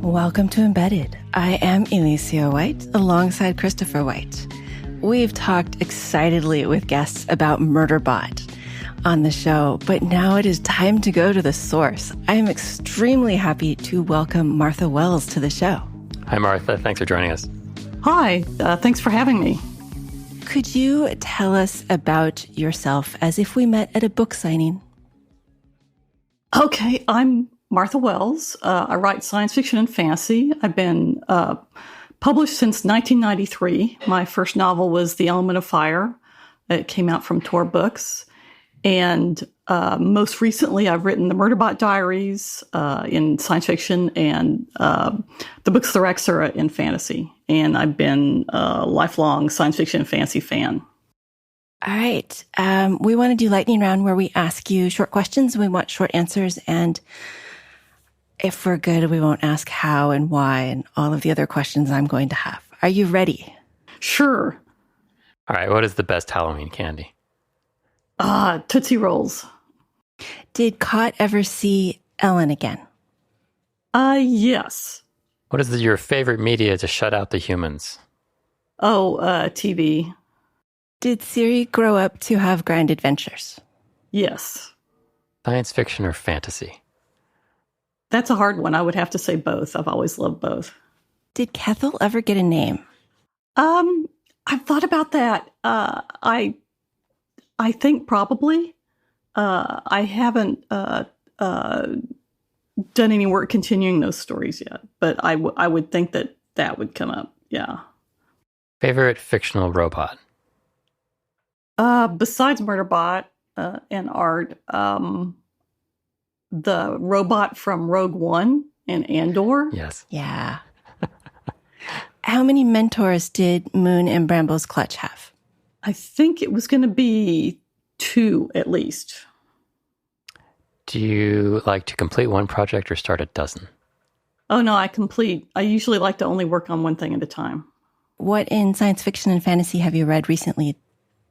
Welcome to Embedded. I am Alicia White, alongside Christopher White. We've talked excitedly with guests about Murderbot on the show, but now it is time to go to the source. I am extremely happy to welcome Martha Wells to the show. Hi, Martha. Thanks for joining us. Hi. Thanks for having me. Could you tell us about yourself as if we met at a book signing? Okay, I'm Martha Wells. I write science fiction and fantasy. I've been published since 1993. My first novel was The Element of Fire. It came out from Tor Books. And most recently, I've written the Murderbot Diaries in science fiction and the books of the Rex era in fantasy. And I've been a lifelong science fiction and fantasy fan. All right. We want to do lightning round where we ask you short questions. We want short answers. And if we're good, we won't ask how and why and all of the other questions I'm going to have. Are you ready? Sure. All right. What is the best Halloween candy? Tootsie Rolls. Did Cott ever see Ellen again? Yes. What is your favorite media to shut out the humans? TV. Did Siri grow up to have grand adventures? Yes. Science fiction or fantasy? That's a hard one. I would have to say both. I've always loved both. Did Kethel ever get a name? I've thought about that. I think probably. I haven't done any work continuing those stories yet, but I would think that would come up. Yeah. Favorite fictional robot? Besides Murderbot and Art, the robot from Rogue One and Andor. Yes. Yeah. How many mentors did Moon and Bramble's Clutch have? I think it was going to be 2 at least. Do you like to complete one project or start a dozen? Oh, no, I usually like to only work on one thing at a time. What in science fiction and fantasy have you read recently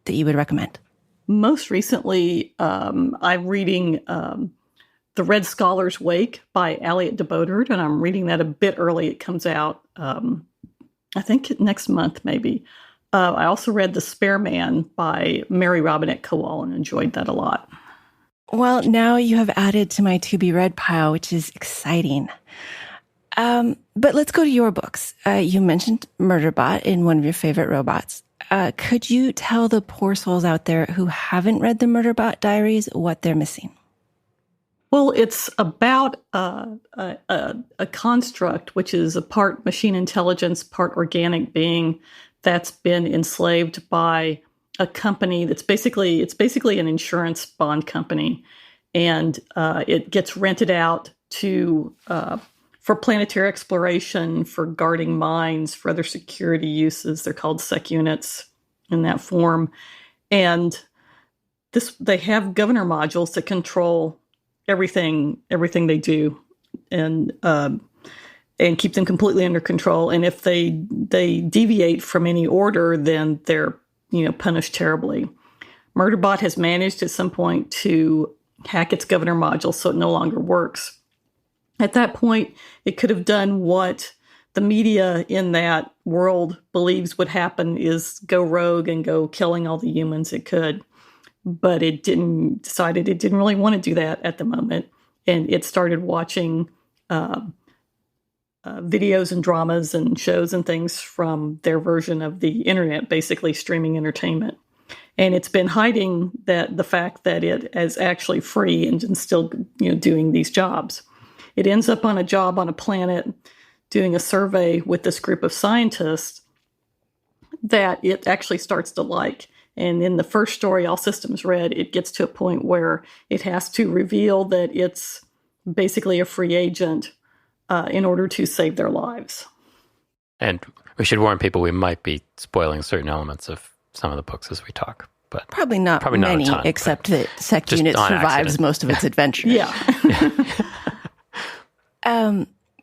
that you would recommend? Most recently, I'm reading The Red Scholar's Wake by Aliette de Bodard, and I'm reading that a bit early. It comes out, I think, next month, maybe. I also read The Spare Man by Mary Robinette Kowal and enjoyed that a lot. Well, now you have added to my to-be-read pile, which is exciting. But let's go to your books. You mentioned Murderbot in one of your favorite robots. Could you tell the poor souls out there who haven't read the Murderbot Diaries what they're missing? Well, it's about a construct, which is a part machine intelligence, part organic being that's been enslaved by a company that's basically an insurance bond company, and it gets rented out to for planetary exploration, for guarding mines, for other security uses. They're called sec units in that form, and they have governor modules that control everything they do, and keep them completely under control. And if they deviate from any order, then they're punished terribly. Murderbot has managed at some point to hack its governor module so it no longer works. At that point, it could have done what the media in that world believes would happen, is go rogue and go killing all the humans it could. But it decided it didn't really want to do that at the moment. And it started watching videos and dramas and shows and things from their version of the internet, basically streaming entertainment. And it's been hiding the fact that it is actually free and still doing these jobs. It ends up on a job on a planet doing a survey with this group of scientists that it actually starts to like. And in the first story, All Systems Red, it gets to a point where it has to reveal that it's basically a free agent in order to save their lives. And we should warn people we might be spoiling certain elements of some of the books as we talk. But probably not many, not a ton, except that Sec Unit survives accident. Most of its adventures. Yeah.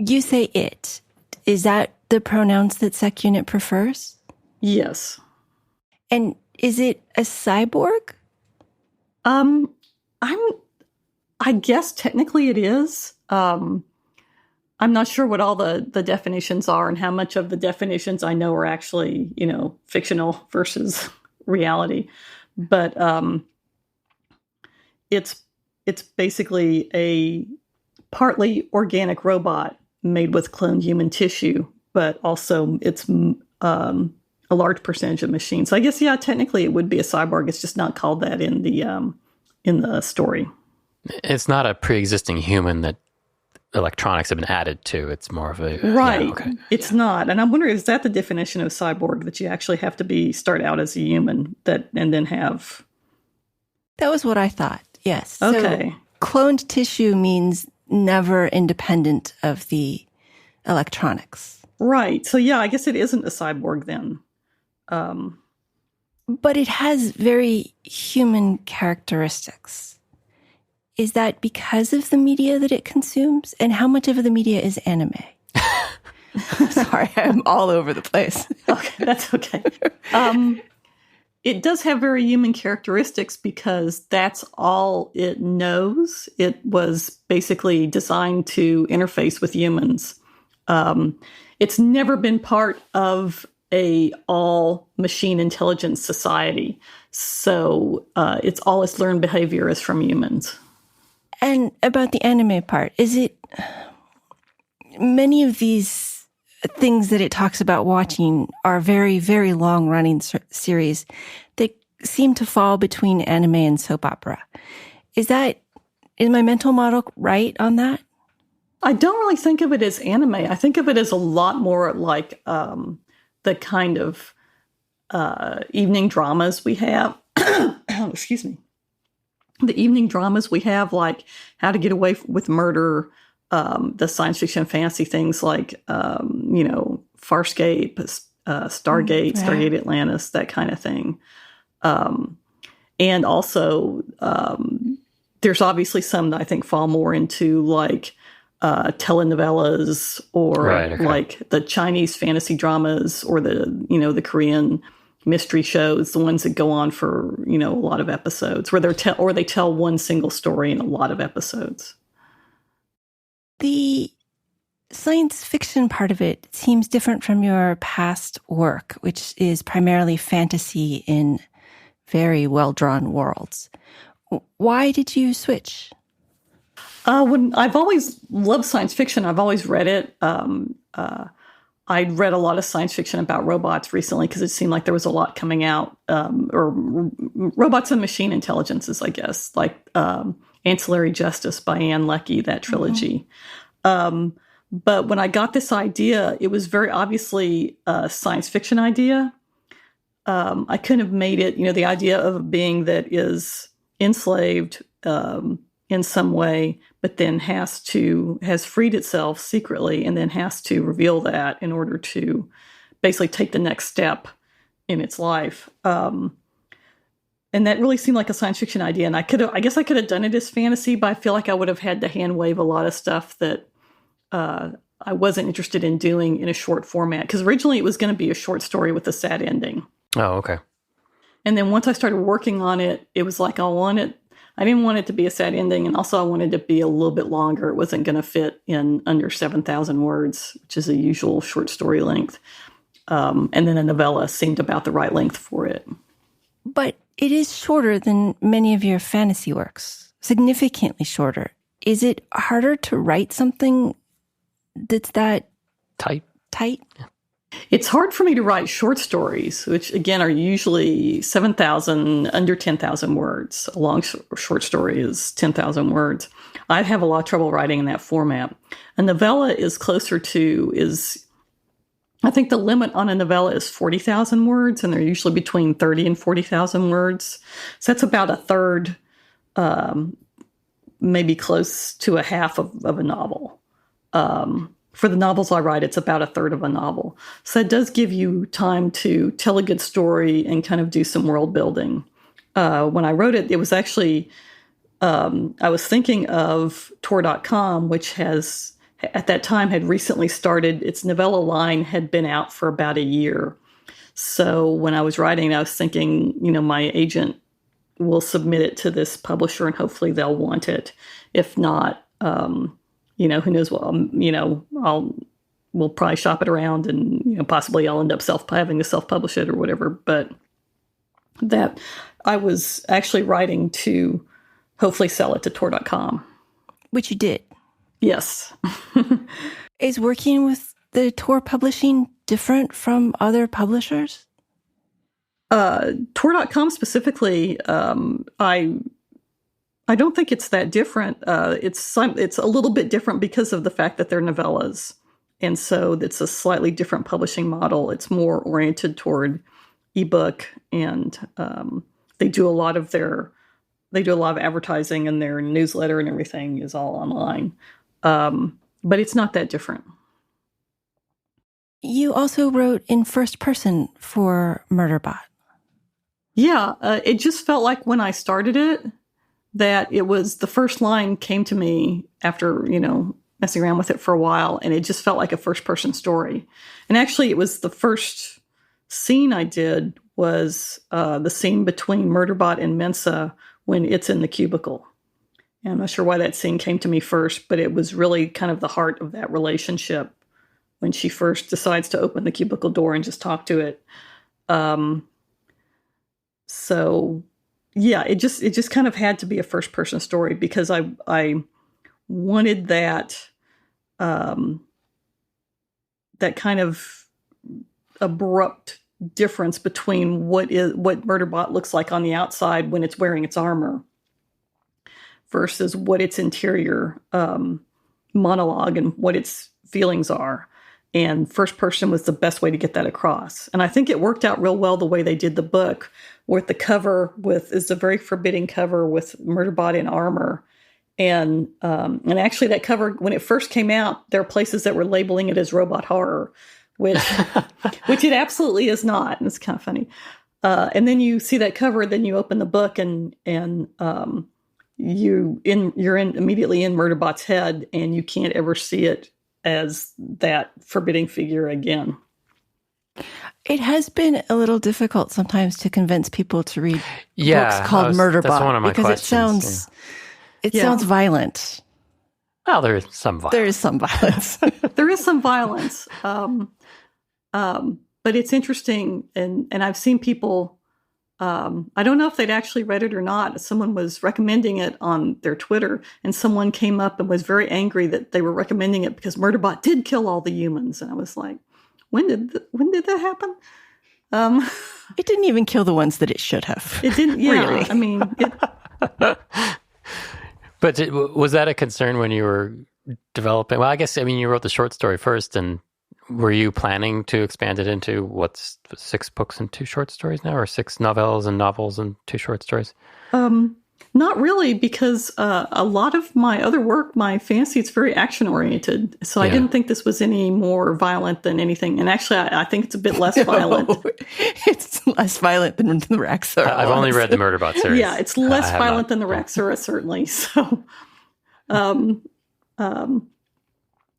You say it. Is that the pronouns that Sec Unit prefers? Yes. And is it a cyborg? I guess technically it is. I'm not sure what all the definitions are and how much of the definitions I know are actually, fictional versus reality. But it's basically a partly organic robot made with cloned human tissue, but also it's a large percentage of machines. So I guess, yeah, technically it would be a cyborg. It's just not called that in the story. It's not a pre-existing human that electronics have been added to. It's more of a... Right. Yeah, okay. It's not. And I'm wondering, is that the definition of cyborg, that you actually have to start out as a human and then have... That was what I thought, yes. Okay. So cloned tissue means never independent of the electronics. Right. So, yeah, I guess it isn't a cyborg then. But it has very human characteristics. Is that because of the media that it consumes? And how much of the media is anime? Sorry, I'm all over the place. Okay, that's okay. It does have very human characteristics because that's all it knows. It was basically designed to interface with humans. It's never been part of a all machine intelligence society. So it's all its learned behavior is from humans. And about the anime part, is it many of these things that it talks about watching are very, very long running series that seem to fall between anime and soap opera. Is my mental model right on that? I don't really think of it as anime. I think of it as a lot more like the kind of evening dramas we have. Excuse me. The evening dramas we have, like How to Get Away with Murder, the science fiction fantasy things like, Farscape, Stargate, Stargate Atlantis, that kind of thing. And also, there's obviously some that I think fall more into like telenovelas or like the Chinese fantasy dramas or the Korean mystery shows, the ones that go on for, a lot of episodes where they tell one single story in a lot of episodes. The science fiction part of it seems different from your past work, which is primarily fantasy in very well-drawn worlds. Why did you switch? When I've always loved science fiction, I've always read it. I read a lot of science fiction about robots recently because it seemed like there was a lot coming out, or robots and machine intelligences, I guess, like Ancillary Justice by Ann Leckie, that trilogy. Mm-hmm. But when I got this idea, it was very obviously a science fiction idea. I couldn't have made it, the idea of a being that is enslaved in some way, but then has freed itself secretly and then has to reveal that in order to basically take the next step in its life. And that really seemed like a science fiction idea. And I guess I could have done it as fantasy, but I feel like I would have had to hand wave a lot of stuff that I wasn't interested in doing in a short format. Because originally it was going to be a short story with a sad ending. Oh, okay. And then once I started working on it, it was like I didn't want it to be a sad ending, and also I wanted it to be a little bit longer. It wasn't going to fit in under 7,000 words, which is a usual short story length. And then a novella seemed about the right length for it. But it is shorter than many of your fantasy works, significantly shorter. Is it harder to write something that's that tight? Yeah. It's hard for me to write short stories, which, again, are usually 7,000, under 10,000 words. A long short story is 10,000 words. I have a lot of trouble writing in that format. A novella is I think the limit on a novella is 40,000 words, and they're usually between 30 and 40,000 words. So that's about a third, maybe close to a half of a novel. For the novels I write, it's about a third of a novel. So it does give you time to tell a good story and kind of do some world building. When I wrote it, it was actually, I was thinking of Tor.com, which at that time had recently started, its novella line had been out for about a year. So when I was writing, I was thinking, my agent we'll submit it to this publisher and hopefully they'll want it. If not, who knows what, we'll probably shop it around and, possibly I'll end up having to self-publish it or whatever. But that I was actually writing to hopefully sell it to Tor.com. Which you did. Yes. Is working with the Tor publishing different from other publishers? Tor.com specifically, I don't think it's that different. It's a little bit different because of the fact that they're novellas. And so it's a slightly different publishing model. It's more oriented toward ebook, and they do a lot of advertising, and their newsletter and everything is all online. But it's not that different. You also wrote in first person for Murderbot. Yeah, it just felt like when I started it, that it was the first line came to me after, messing around with it for a while, and it just felt like a first person story. And actually, it was the first scene I did was the scene between Murderbot and Mensa when it's in the cubicle. And I'm not sure why that scene came to me first, but it was really kind of the heart of that relationship when she first decides to open the cubicle door and just talk to it. So yeah, it just kind of had to be a first person story because I wanted that kind of abrupt difference between what Murderbot looks like on the outside when it's wearing its armor versus what its interior monologue and what its feelings are. And first person was the best way to get that across. And I think it worked out real well the way they did the book, with the cover is a very forbidding cover with Murderbot in armor. And actually that cover, when it first came out, there are places that were labeling it as robot horror, which it absolutely is not. And it's kind of funny. And then you see that cover, then you open the book and you're immediately in Murderbot's head, and you can't ever see it as that forbidding figure again. It has been a little difficult sometimes to convince people to read books called Murderbot, that's one of my because questions. It sounds violent. Well, there is some violence. There is some violence. There is some violence. But it's interesting, and I've seen people, I don't know if they'd actually read it or not. Someone was recommending it on their Twitter, and someone came up and was very angry that they were recommending it because Murderbot did kill all the humans. And I was like, when did that happen? It didn't even kill the ones that it should have. It didn't, yeah. Really. I mean, But was that a concern when you were developing? Well, I guess, you wrote the short story first, and were you planning to expand it into what's 6 books and 2 short stories now, or 6 novellas and novels and 2 short stories? Not really, because a lot of my other work, my fantasy, it's very action-oriented. So I didn't think this was any more violent than anything. And actually, I think it's a bit less violent. It's less violent than the Raxura. I've only read the Murderbot series. Yeah, it's less violent than the Raxura, certainly. So, and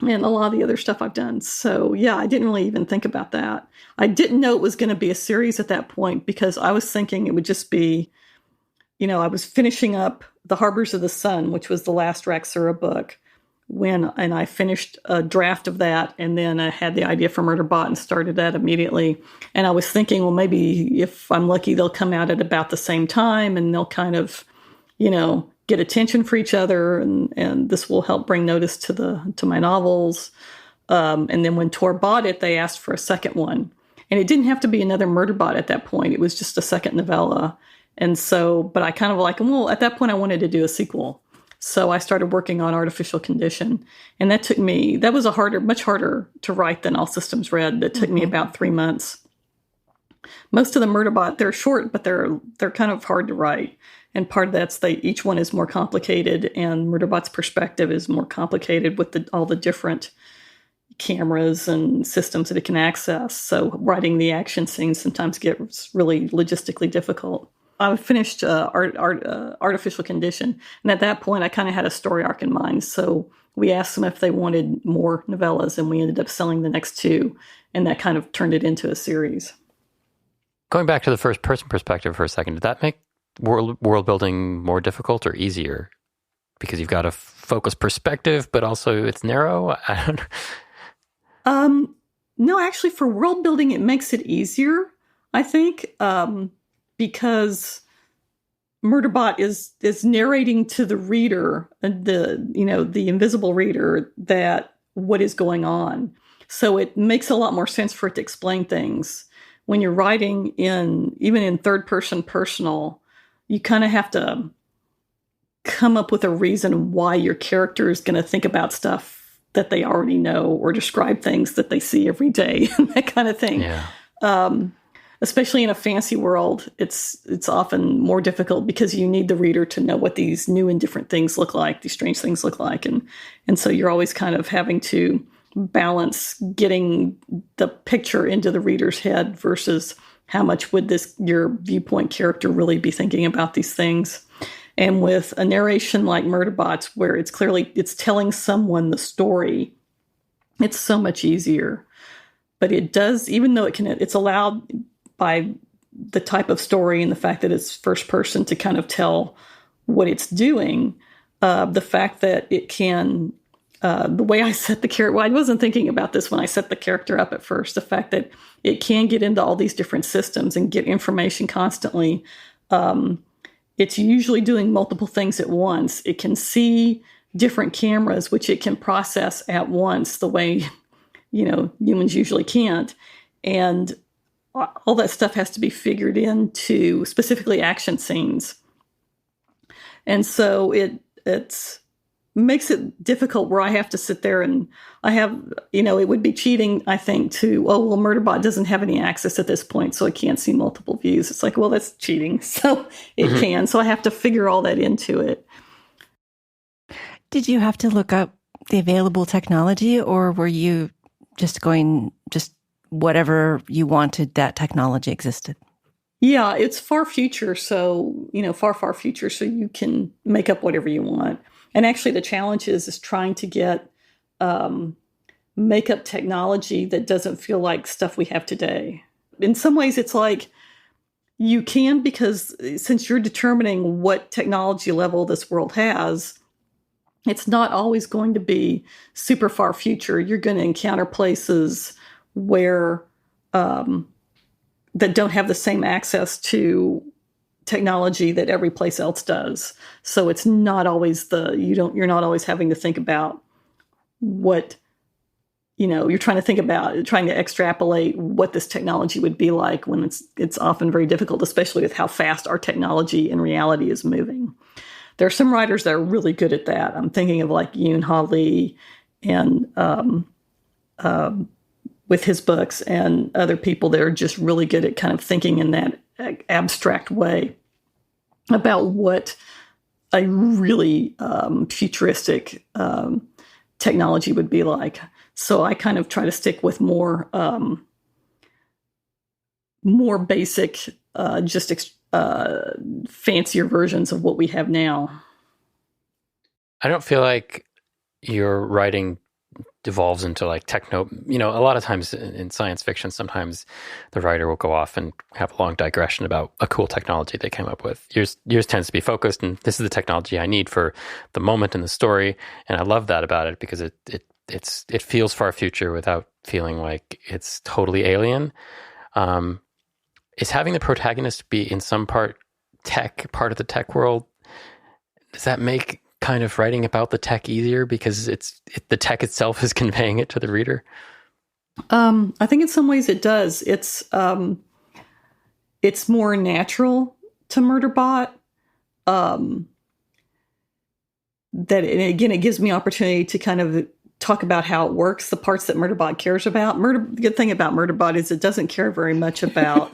a lot of the other stuff I've done. So, yeah, I didn't really even think about that. I didn't know it was going to be a series at that point because I was thinking it would just be, I was finishing up The Harbors of the Sun, which was the last Raxura book, and I finished a draft of that, and then I had the idea for Murderbot and started that immediately. And I was thinking, well, maybe if I'm lucky, they'll come out at about the same time, and they'll kind of, get attention for each other, and this will help bring notice to my novels. And then when Tor bought it, they asked for a second one. And it didn't have to be another Murderbot at that point. It was just a second novella. And so, but I kind of at that point I wanted to do a sequel. So I started working on Artificial Condition. And that was much harder to write than All Systems Red. That took me about 3 months. Most of the Murderbot, they're short, but they're kind of hard to write. And part of that's each one is more complicated, and Murderbot's perspective is more complicated with all the different cameras and systems that it can access. So writing the action scenes sometimes gets really logistically difficult. I finished Artificial Condition, and at that point I kind of had a story arc in mind. So we asked them if they wanted more novellas, and we ended up selling the next 2, and that kind of turned it into a series. Going back to the first person perspective for a second, did that make world building more difficult or easier? Because you've got a focused perspective, but also it's narrow. I don't know. No, actually, for world building, it makes it easier, I think, because Murderbot is narrating to the reader, the invisible reader, that what is going on. So it makes a lot more sense for it to explain things. When you're writing even in third person personal, you kind of have to come up with a reason why your character is going to think about stuff that they already know or describe things that they see every day and that kind of thing. Yeah. Especially in a fantasy world, it's often more difficult because you need the reader to know what these new and different things look like, these strange things look like. And so you're always kind of having to balance getting the picture into the reader's head versus how much would your viewpoint character really be thinking about these things. And with a narration like Murderbot's, where it's telling someone the story, it's so much easier. But it does, even though it's allowed by the type of story and the fact that it's first person to kind of tell what it's doing, the fact that it can, the way I set the character, well, I wasn't thinking about this when I set the character up at first, the fact that it can get into all these different systems and get information constantly. It's usually doing multiple things at once. It can see different cameras, which it can process at once the way, humans usually can't. And all that stuff has to be figured into specifically action scenes. And so it makes it difficult where I have to sit there and it would be cheating, I think, Murderbot doesn't have any access at this point, so it can't see multiple views. It's like, well, that's cheating. So it can. So I have to figure all that into it. Did you have to look up the available technology, or were you just whatever you wanted, that technology existed? Yeah, it's far future. So, far future. So you can make up whatever you want. And actually the challenge is trying to get makeup technology that doesn't feel like stuff we have today. In some ways, it's like you can, because since you're determining what technology level this world has, it's not always going to be super far future. You're going to encounter places where that don't have the same access to technology that every place else does. So it's not always you're not always having to think about what, you're trying to extrapolate what this technology would be like when it's often very difficult, especially with how fast our technology in reality is moving. There are some writers that are really good at that. I'm thinking of like Yoon Halle and with his books, and other people that are just really good at kind of thinking in that abstract way about what a really futuristic technology would be like. So I kind of try to stick with more basic, fancier versions of what we have now. I don't feel like your writing devolves into like techno. A lot of times in science fiction, sometimes the writer will go off and have a long digression about a cool technology they came up with. Yours tends to be focused, and this is the technology I need for the moment in the story. And I love that about it, because it feels far future without feeling like it's totally alien. Is having the protagonist be in some part of the tech world, does that make kind of writing about the tech easier because the tech itself is conveying it to the reader? I think in some ways it does. It's more natural to Murderbot. It gives me opportunity to kind of talk about how it works, the parts that Murderbot cares about. The good thing about Murderbot is it doesn't care very much about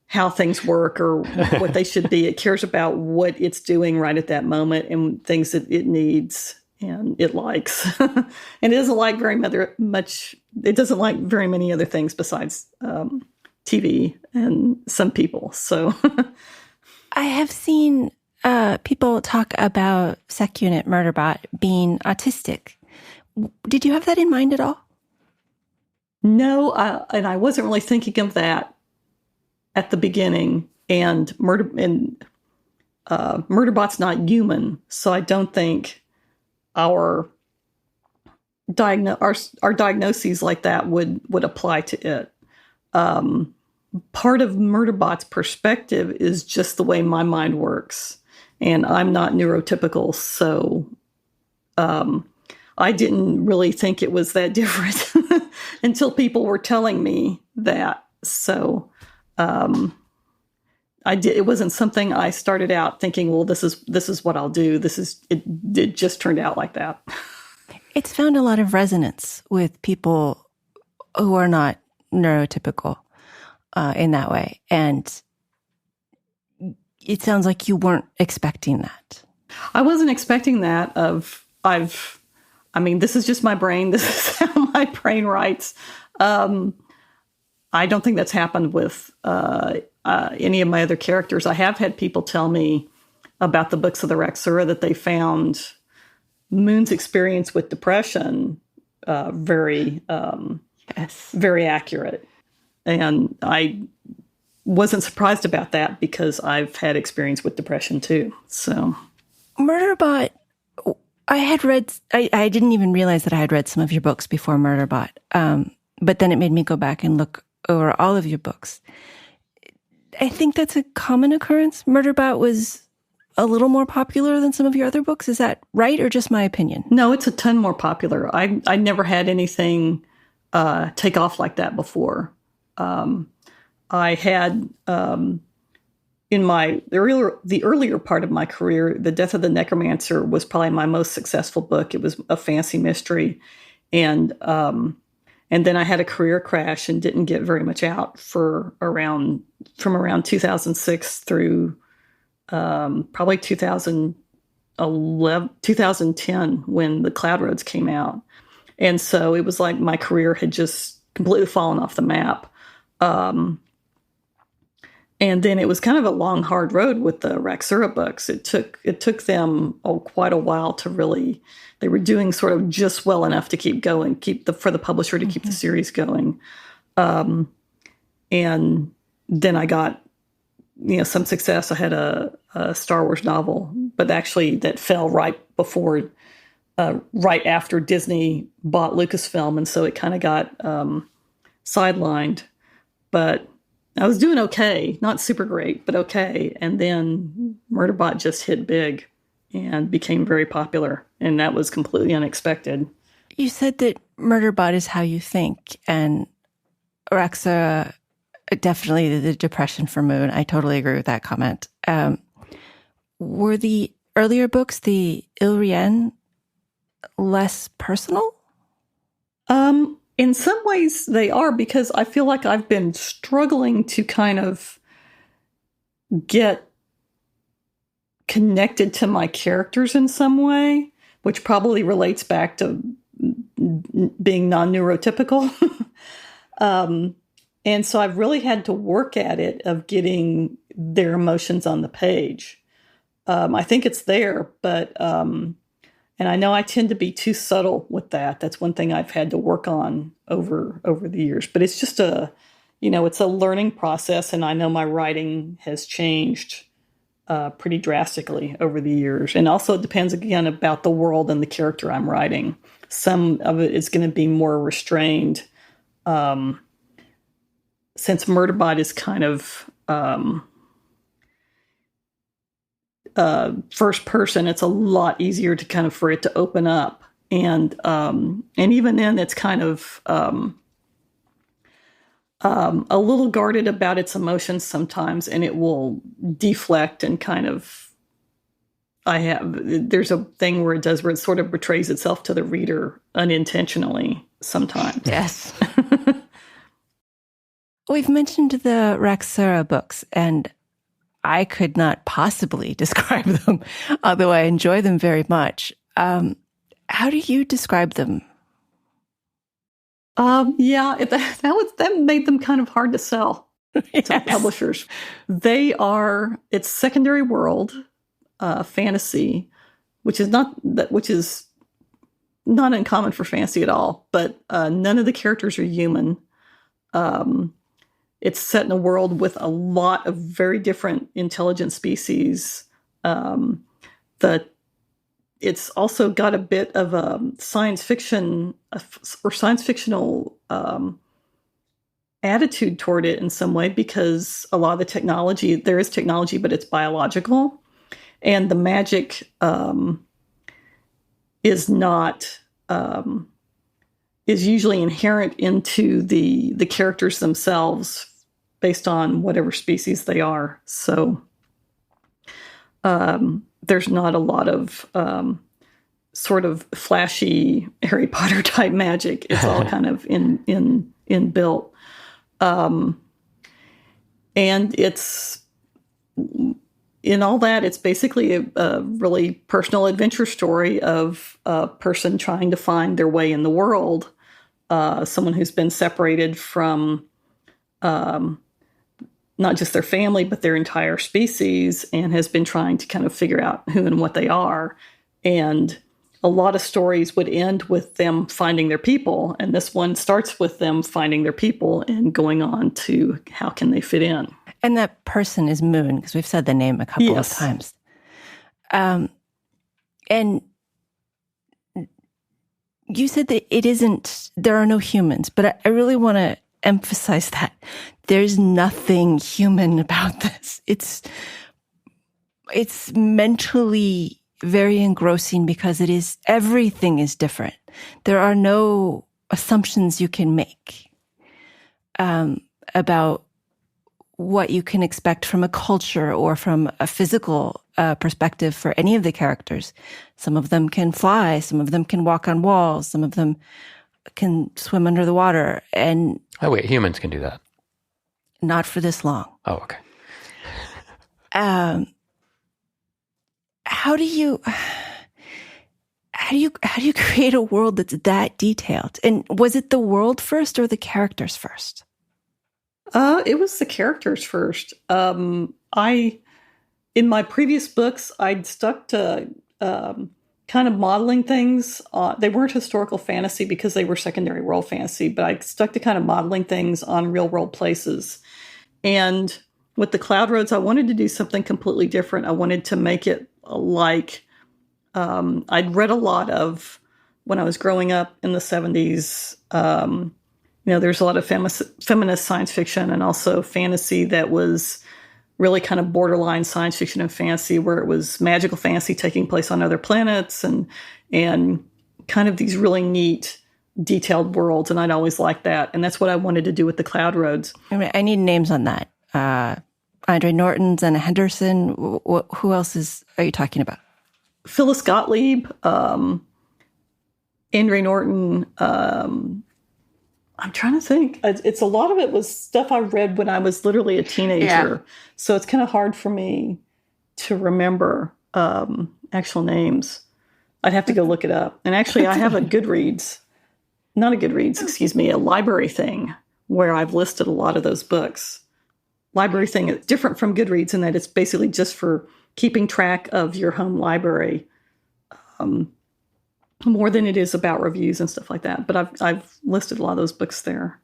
how things work or what they should be. It cares about what it's doing right at that moment and things that it needs and it likes. And it doesn't like very much. It doesn't like very many other things besides TV and some people. So I have seen people talk about Sec Unit Murderbot being autistic. Did you have that in mind at all? No, and I wasn't really thinking of that at the beginning. And Murderbot's not human, so I don't think our diagnoses like that would apply to it. Part of Murderbot's perspective is just the way my mind works, and I'm not neurotypical, so I didn't really think it was that different until people were telling me that. So it wasn't something I started out thinking, well, this is what I'll do. It just turned out like that. It's found a lot of resonance with people who are not neurotypical in that way. And it sounds like you weren't expecting that. I wasn't expecting that this is just my brain. This is how my brain writes. I don't think that's happened with any of my other characters. I have had people tell me about the books of the Raksura that they found Moon's experience with depression very accurate. And I wasn't surprised about that because I've had experience with depression too. So, Murderbot, I didn't even realize that I had read some of your books before Murderbot. But then it made me go back and look over all of your books. I think that's a common occurrence. Murderbot was a little more popular than some of your other books. Is that right, or just my opinion? No, it's a ton more popular. I never had anything take off like that before. I had in the earlier part of my career, The Death of the Necromancer was probably my most successful book. It was a fancy mystery, and then I had a career crash and didn't get very much out from around 2006 through probably 2010 when The Cloud Roads came out. And so it was like my career had just completely fallen off the map. And then it was kind of a long, hard road with the Raksura books. It took them quite a while to really. They were doing sort of just well enough to keep going, for the publisher to keep the series going. And then I got some success. I had a Star Wars novel, but actually that fell right after Disney bought Lucasfilm, and so it kind of got sidelined. But I was doing okay, not super great, but okay. And then Murderbot just hit big and became very popular, and that was completely unexpected. You said that Murderbot is how you think, and Raksura, definitely the depression for Moon. I totally agree with that comment. Were the earlier books, the Ilrien, less personal? In some ways they are, because I feel like I've been struggling to kind of get connected to my characters in some way, which probably relates back to being non-neurotypical. And so I've really had to work at it of getting their emotions on the page. I think it's there, but and I know I tend to be too subtle with that. That's one thing I've had to work on over the years. But it's just it's a learning process, and I know my writing has changed pretty drastically over the years. And also it depends, again, about the world and the character I'm writing. Some of it is going to be more restrained. Since Murderbot is kind of first person, it's a lot easier to kind of for it to open up, and even then it's kind of a little guarded about its emotions sometimes, and it will deflect and kind of. There's a thing where it sort of betrays itself to the reader unintentionally sometimes. Yes. We've mentioned the Raksura books, and I could not possibly describe them, although I enjoy them very much. How do you describe them? That made them kind of hard to sell to publishers. It's secondary world fantasy, which is not uncommon for fantasy at all. But none of the characters are human. It's set in a world with a lot of very different intelligent species, It's also got a bit of a science fiction or science fictional attitude toward it in some way, because a lot of the technology, there is technology, but it's biological. And the magic is not, is usually inherent into the characters themselves based on whatever species they are. So there's not a lot of sort of flashy Harry Potter type magic. It's all kind of in built. And it's, in all that, it's basically a really personal adventure story of a person trying to find their way in the world. Someone who's been separated from not just their family, but their entire species, and has been trying to kind of figure out who and what they are. And a lot of stories would end with them finding their people. And this one starts with them finding their people and going on to how can they fit in. And that person is Moon, because we've said the name a couple of times. And you said that there are no humans, but I really want to emphasize that there's nothing human about this. It's mentally very engrossing because everything is different. There are no assumptions you can make about what you can expect from a culture or from a physical perspective for any of the characters. Some of them can fly, some of them can walk on walls, some of them can swim under the water. And oh, wait, humans can do that? Not for this long. Oh, okay. How do you create a world that's that detailed? And was it the world first or the characters first? It was the characters first. In my previous books, I'd stuck to kind of modeling things. They weren't historical fantasy because they were secondary world fantasy, but I stuck to kind of modeling things on real world places. And with the Cloud Roads, I wanted to do something completely different. I wanted to make it like I'd read a lot of when I was growing up in the 70s. There's a lot of feminist science fiction and also fantasy that was really kind of borderline science fiction and fantasy, where it was magical fantasy taking place on other planets and kind of these really neat, detailed worlds. And I'd always liked that. And that's what I wanted to do with the Cloud Roads. I need names on that. Andre Norton, Zenna Henderson. Who else are you talking about? Phyllis Gotlieb, Andre Norton. I'm trying to think. It's a lot of it was stuff I read when I was literally a teenager. Yeah. So it's kind of hard for me to remember actual names. I'd have to go look it up. And actually, I have a library thing where I've listed a lot of those books. Library thing is different from Goodreads in that it's basically just for keeping track of your home library. More than it is about reviews and stuff like that. But I've listed a lot of those books there.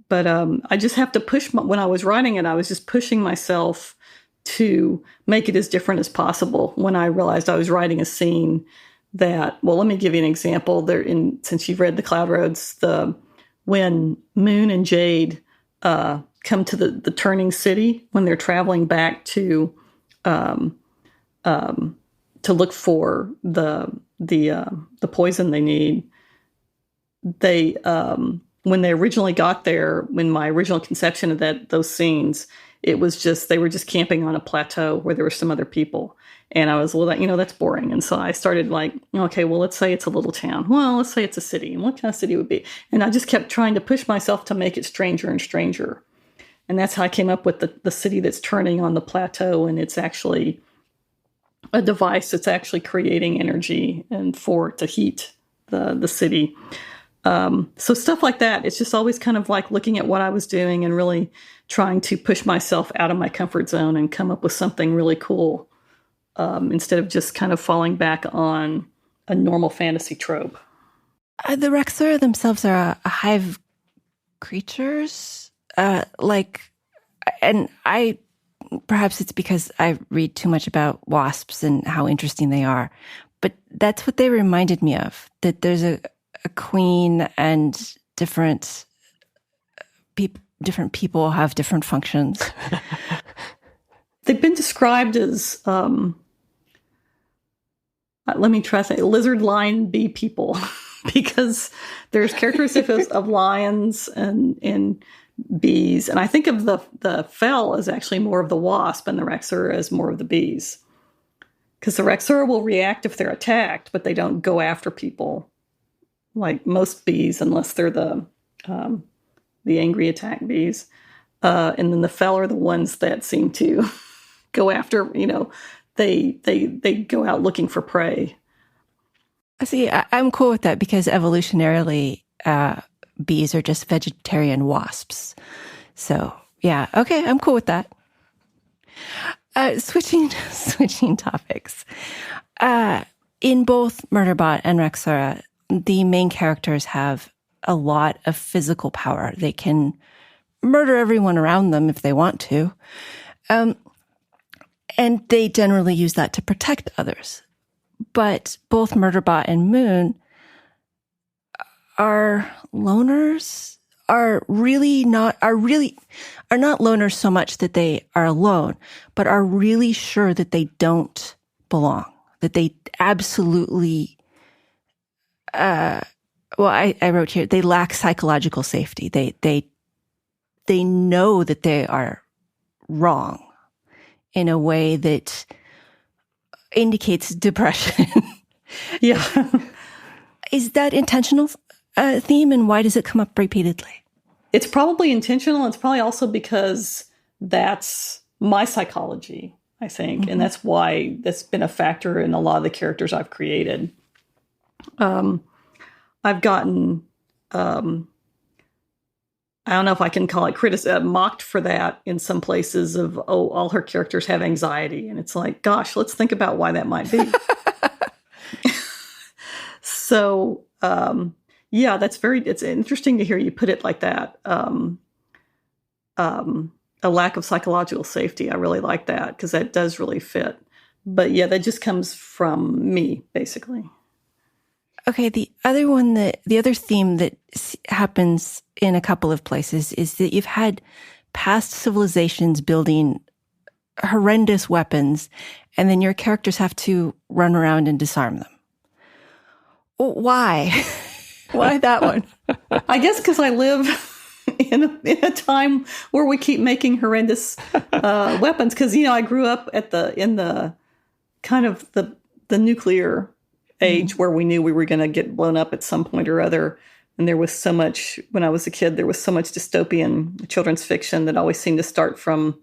But I just have to when I was writing it, I was just pushing myself to make it as different as possible. When I realized I was writing a scene that, well, let me give you an example. Since you've read The Cloud Roads, when Moon and Jade come to the turning city, when they're traveling back to look for the poison they need. They when they originally got there, when my original conception of those scenes, it was just they were just camping on a plateau where there were some other people, and I was that's boring. And so I started okay, well, let's say it's a little town. Well, let's say it's a city, and what kind of city would it be? And I just kept trying to push myself to make it stranger and stranger, and that's how I came up with the city that's turning on the plateau, and it's actually a device that's actually creating energy to heat the city. So stuff like that. It's just always kind of like looking at what I was doing and really trying to push myself out of my comfort zone and come up with something really cool instead of just kind of falling back on a normal fantasy trope. The Rexora themselves are a hive creatures. And I perhaps it's because I read too much about wasps and how interesting they are, but that's what they reminded me of, that there's a queen and different people have different functions. They've been described as, let me try to say, lizard, lion, bee people, because there's characteristics of lions and bees. And I think of the fel as actually more of the wasp and the rexura as more of the bees. Because the rexura will react if they're attacked, but they don't go after people like most bees, unless they're the angry attack bees. And then the fel are the ones that seem to go after, they go out looking for prey. See, I'm cool with that because evolutionarily, bees are just vegetarian wasps. So, yeah, okay, I'm cool with that. Switching topics. In both Murderbot and Rexura, the main characters have a lot of physical power. They can murder everyone around them if they want to. And they generally use that to protect others. But both Murderbot and Moon are loners, are not loners so much that they are alone, but are really sure that they don't belong, that they absolutely, I wrote here, they lack psychological safety. They know that they are wrong in a way that indicates depression. Yeah. Is that intentional theme, and why does it come up repeatedly? It's probably intentional. It's probably also because that's my psychology, I think. Mm-hmm. And that's why that's been a factor in a lot of the characters I've created. I've gotten, I don't know if I can call it mocked for that in some places of, all her characters have anxiety. And it's like, gosh, let's think about why that might be. So, yeah, it's interesting to hear you put it like that. A lack of psychological safety. I really like that because that does really fit. But yeah, that just comes from me, basically. Okay, the other theme that happens in a couple of places is that you've had past civilizations building horrendous weapons, and then your characters have to run around and disarm them. Why? Why that one? I guess because I live in a time where we keep making horrendous weapons. Because I grew up in the kind of the nuclear age where we knew we were going to get blown up at some point or other. And there was so much, when I was a kid, there was so much dystopian children's fiction that always seemed to start from,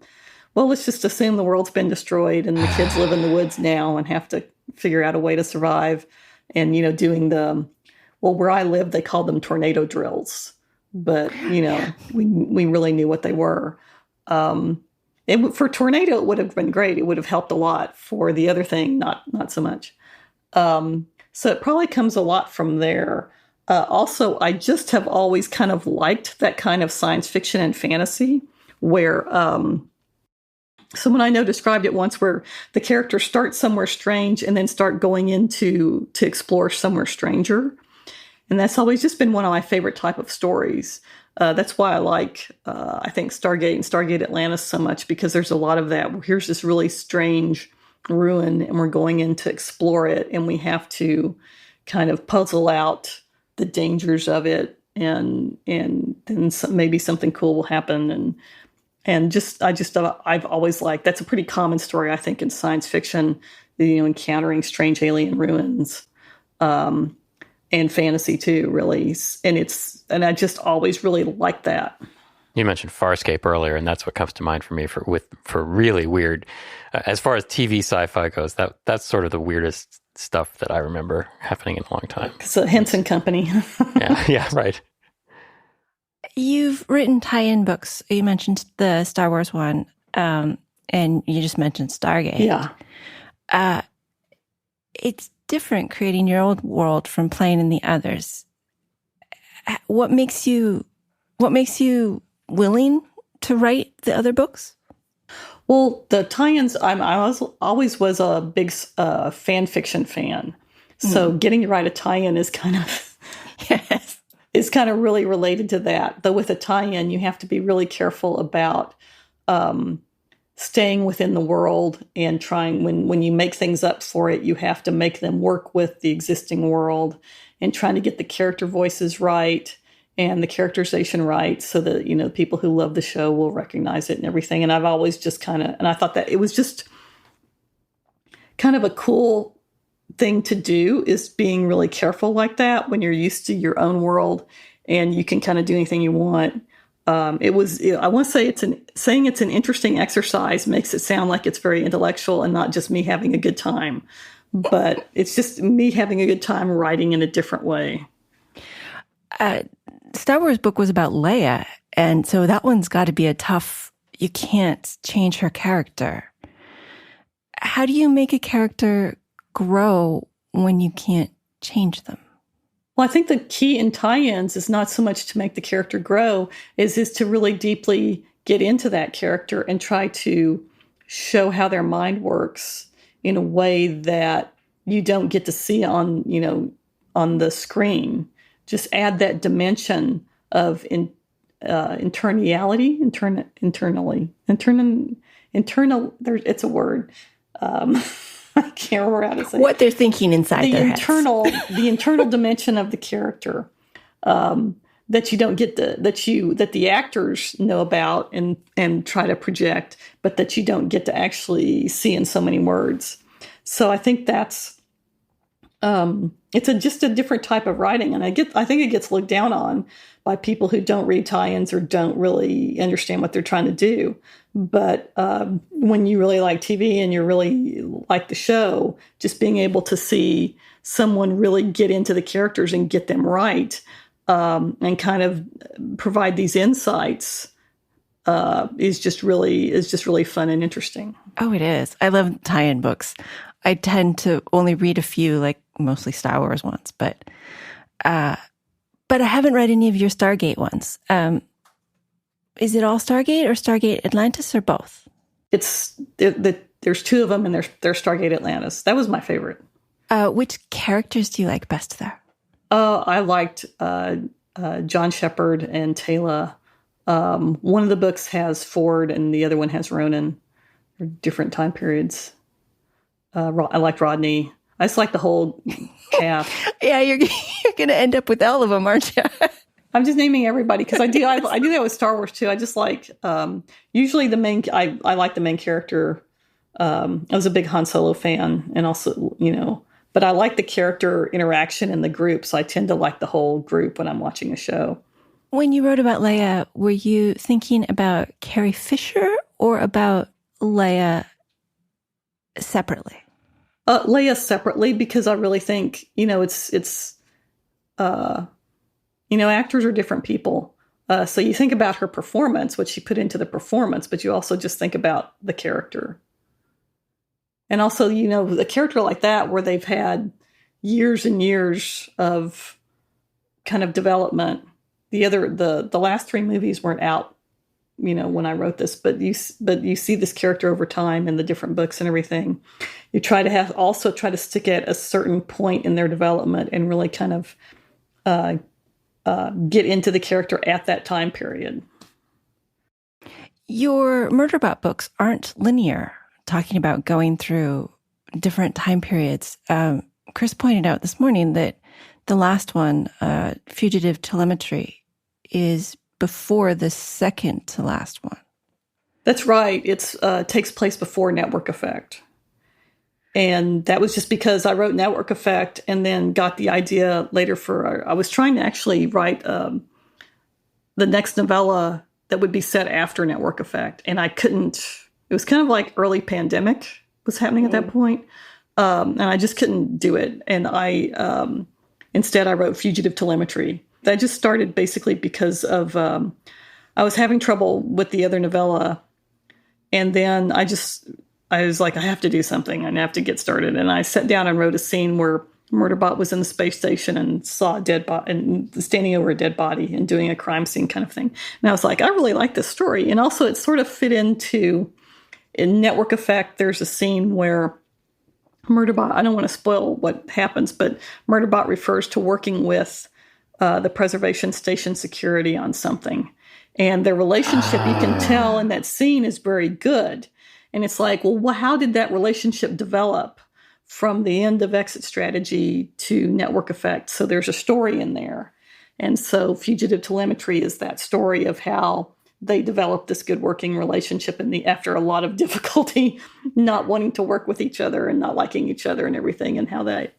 well, let's just assume the world's been destroyed and the kids live in the woods now and have to figure out a way to survive. And, doing where I live, they called them tornado drills. But, we really knew what they were. For tornado, it would have been great. It would have helped a lot. For the other thing, not so much. So it probably comes a lot from there. Also, I just have always kind of liked that kind of science fiction and fantasy where someone I know described it once where the characters start somewhere strange and then start going to explore somewhere stranger. And that's always just been one of my favorite type of stories. That's why I like, I think, Stargate and Stargate Atlantis so much, because there's a lot of that. Here's this really strange ruin and we're going in to explore it, and we have to kind of puzzle out the dangers of it, and then maybe something cool will happen. And I've always liked, that's a pretty common story, I think, in science fiction, encountering strange alien ruins, and fantasy too, really. And I just always really liked that. You mentioned Farscape earlier, and that's what comes to mind for me for really weird. As far as TV sci-fi goes, that's sort of the weirdest stuff that I remember happening in a long time. It's a Henson company. yeah, right. You've written tie-in books. You mentioned the Star Wars one, and you just mentioned Stargate. Yeah. It's different creating your own world from playing in the others. What makes you willing to write the other books? Well, the tie-ins, always was a big fan fiction fan. So getting to write a tie-in is kind of Yes. is kind of really related to that. Though with a tie-in, you have to be really careful about staying within the world and trying, when you make things up for it, you have to make them work with the existing world and trying to get the character voices right and the characterization right so that, people who love the show will recognize it and everything. And I've always just and I thought that it was just kind of a cool thing to do, is being really careful like that when you're used to your own world and you can kind of do anything you want. I want to say saying it's an interesting exercise makes it sound like it's very intellectual and not just me having a good time, but it's just me having a good time writing in a different way. Star Wars book was about Leia, and so that one's got to be you can't change her character. How do you make a character grow when you can't change them? Well, I think the key in tie-ins is not so much to make the character grow, is to really deeply get into that character and try to show how their mind works in a way that you don't get to see on the screen. Just add that dimension of internality. It's a word. I can't remember how to say what they're thinking inside their heads. The internal dimension of the character that you don't get that the actors know about and try to project, but that you don't get to actually see in so many words. So I think that's it's just a different type of writing, and I think it gets looked down on by people who don't read tie-ins or don't really understand what they're trying to do. But when you really like TV and you really like the show, just being able to see someone really get into the characters and get them right, and kind of provide these insights is just really fun and interesting. Oh, it is. I love tie-in books. I tend to only read a few, like mostly Star Wars ones, but I haven't read any of your Stargate ones. Is it all Stargate or Stargate Atlantis or both? There's two of them, and they're Stargate Atlantis. That was my favorite. Which characters do you like best there? I liked John Shepard and Tayla. One of the books has Ford, and the other one has Ronan. They're different time periods. I liked Rodney. I just like the whole cast. Yeah, you're going to end up with all of them, aren't you? I'm just naming everybody because I do that with Star Wars too. I just like usually the main. I like the main character. I was a big Han Solo fan, and also but I like the character interaction in the group, so I tend to like the whole group when I'm watching a show. When you wrote about Leia, were you thinking about Carrie Fisher or about Leia separately? Leia separately, because I really think actors are different people. So you think about her performance, what she put into the performance, but you also just think about the character. And also, a character like that where they've had years and years of kind of development. The last three movies weren't out, when I wrote this, but you see this character over time in the different books and everything. You try to stick at a certain point in their development and really kind of get into the character at that time period. Your Murderbot books aren't linear, talking about going through different time periods. Chris pointed out this morning that the last one, Fugitive Telemetry, is before the second to last one. That's right. It takes place before Network Effect. And that was just because I wrote Network Effect and then got the idea later I was trying to actually write the next novella that would be set after Network Effect. And I couldn't. It was kind of like early pandemic was happening at that point. And I just couldn't do it. And instead I wrote Fugitive Telemetry. That just started basically because of I was having trouble with the other novella. And then I was like, I have to do something. I have to get started. And I sat down and wrote a scene where Murderbot was in the space station and saw a dead body and standing over a dead body and doing a crime scene kind of thing. And I was like, I really like this story. And also it sort of fit into in Network Effect, there's a scene where Murderbot, I don't want to spoil what happens, but Murderbot refers to working with the preservation station security on something. And their relationship, you can tell in that scene, is very good. And it's like, well, how did that relationship develop from the end of Exit Strategy to Network Effect? So there's a story in there. And so Fugitive Telemetry is that story of how they developed this good working relationship after a lot of difficulty, not wanting to work with each other and not liking each other and everything, and how that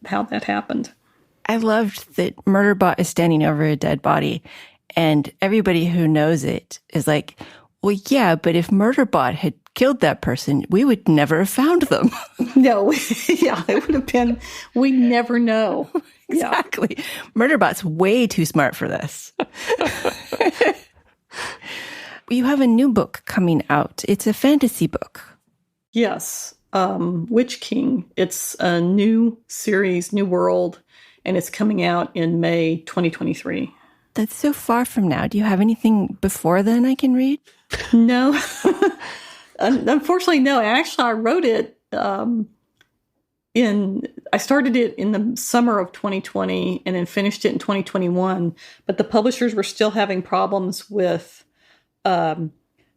happened. I loved that Murderbot is standing over a dead body, and everybody who knows it is like, well, yeah, but if Murderbot had killed that person, we would never have found them. No, yeah, it would have been, we never know. Exactly. Yeah. Murderbot's way too smart for this. You have a new book coming out. It's a fantasy book. Yes. Witch King. It's a new series, new world, and it's coming out in May 2023. That's so far from now. Do you have anything before then I can read? No. Unfortunately, no. Actually, I wrote it I started it in the summer of 2020 and then finished it in 2021. But the publishers were still having problems with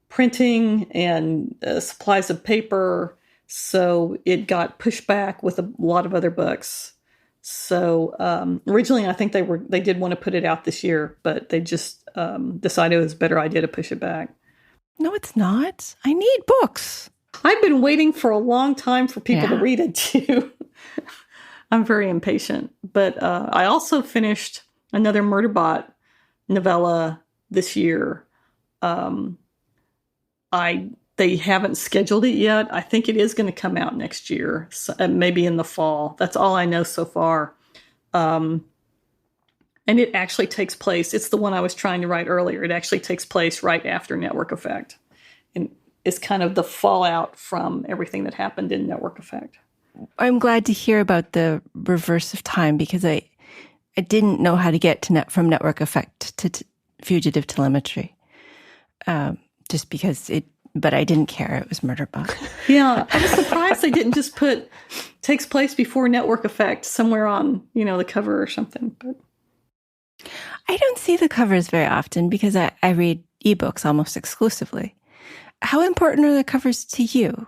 printing and supplies of paper. So it got pushed back with a lot of other books. So originally, I think they did want to put it out this year, but they just decided it was a better idea to push it back. No, it's not. I need books. I've been waiting for a long time for people to read it too. I'm very impatient. But I also finished another Murderbot novella this year. They haven't scheduled it yet. I think it is going to come out next year, so, maybe in the fall. That's all I know so far. And it actually takes place. It's the one I was trying to write earlier. It actually takes place right after Network Effect. And it's kind of the fallout from everything that happened in Network Effect. I'm glad to hear about the reverse of time, because I didn't know how to get to from Network Effect to Fugitive Telemetry. Just because but I didn't care. It was Murderbot. Yeah, I was surprised they didn't just put takes place before Network Effect somewhere on, the cover or something. But I don't see the covers very often because I read ebooks almost exclusively. How important are the covers to you?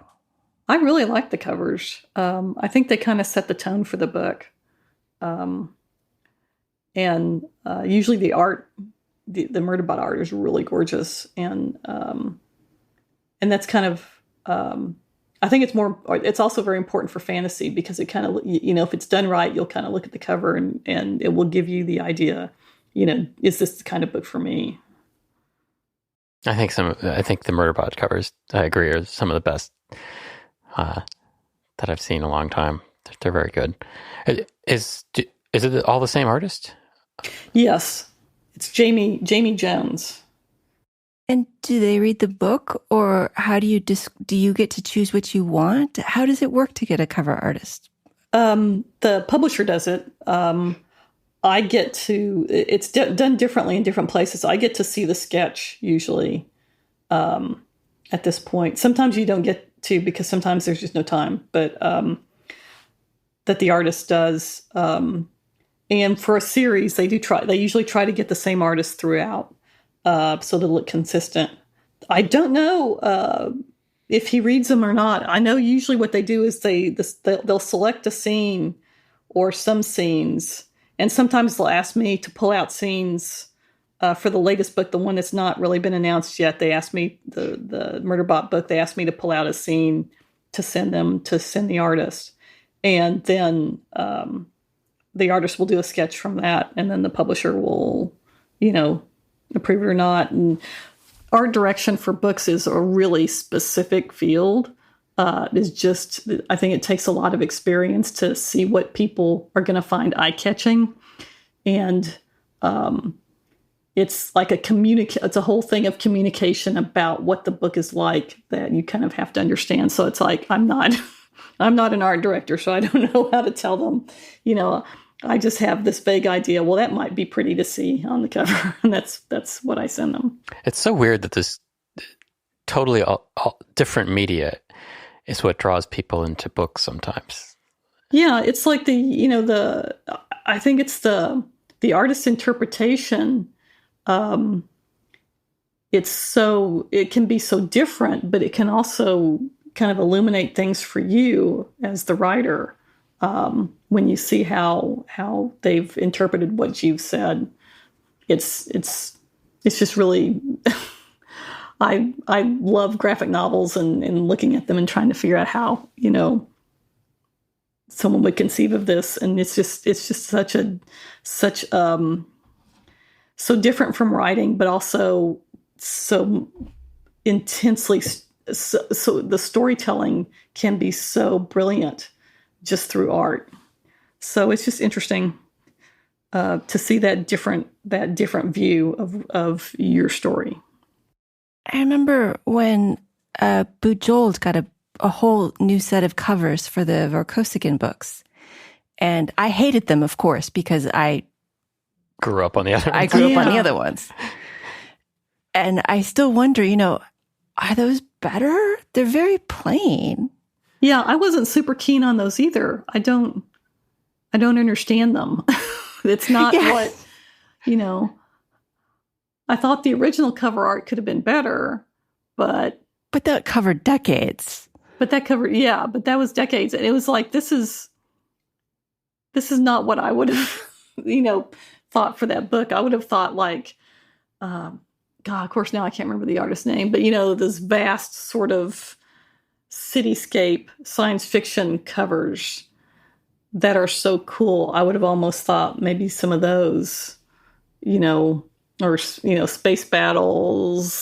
I really like the covers. I think they kind of set the tone for the book. And usually the art, the Murderbot art is really gorgeous. And that's kind of, I think it's also very important for fantasy because it kind of, if it's done right, you'll kind of look at the cover and it will give you the idea, is this the kind of book for me? I think the Murderbot covers, I agree, are some of the best that I've seen in a long time. They're very good. Is it all the same artist? Yes. It's Jamie Jones. And do they read the book, or how do you get to choose what you want? How does it work to get a cover artist? The publisher does it. I get to, it's done differently in different places. I get to see the sketch usually at this point. Sometimes you don't get to because sometimes there's just no time, but that the artist does. And for a series, they usually try to get the same artist throughout so they look consistent. I don't know if he reads them or not. I know usually what they do is they'll select a scene or some scenes, and sometimes they'll ask me to pull out scenes for the latest book, the one that's not really been announced yet. They asked me, the Murderbot book, they asked me to pull out a scene to send the artist. And then the artist will do a sketch from that, and then the publisher will, approve it or not. And art direction for books is a really specific field. I think it takes a lot of experience to see what people are going to find eye-catching. And it's like it's a whole thing of communication about what the book is like that you kind of have to understand. So it's like, I'm not an art director, so I don't know how to tell them, I just have this vague idea. Well, that might be pretty to see on the cover. And that's what I send them. It's so weird that this totally all different media is what draws people into books sometimes. Yeah, it's like I think it's the artist's interpretation. It can be so different, but it can also kind of illuminate things for you as the writer, when you see how they've interpreted what you've said. It's just really, I love graphic novels and looking at them and trying to figure out how, someone would conceive of this. And it's just so different from writing, but also so intensely, so the storytelling can be so brilliant just through art. So it's just interesting to see that different view of your story. I remember when Bujold got a whole new set of covers for the Vorkosigan books. And I hated them, of course, because I grew up on the other ones. I grew up on the other ones. And I still wonder, are those better? They're very plain. Yeah, I wasn't super keen on those either. I don't understand them. It's not what, I thought the original cover art could have been better, but that covered decades. But that was decades. And it was like, this is not what I would have, thought for that book. I would have thought like, God, of course, now I can't remember the artist's name, but this vast sort of cityscape science fiction covers that are so cool. I would have almost thought maybe some of those, or, space battles,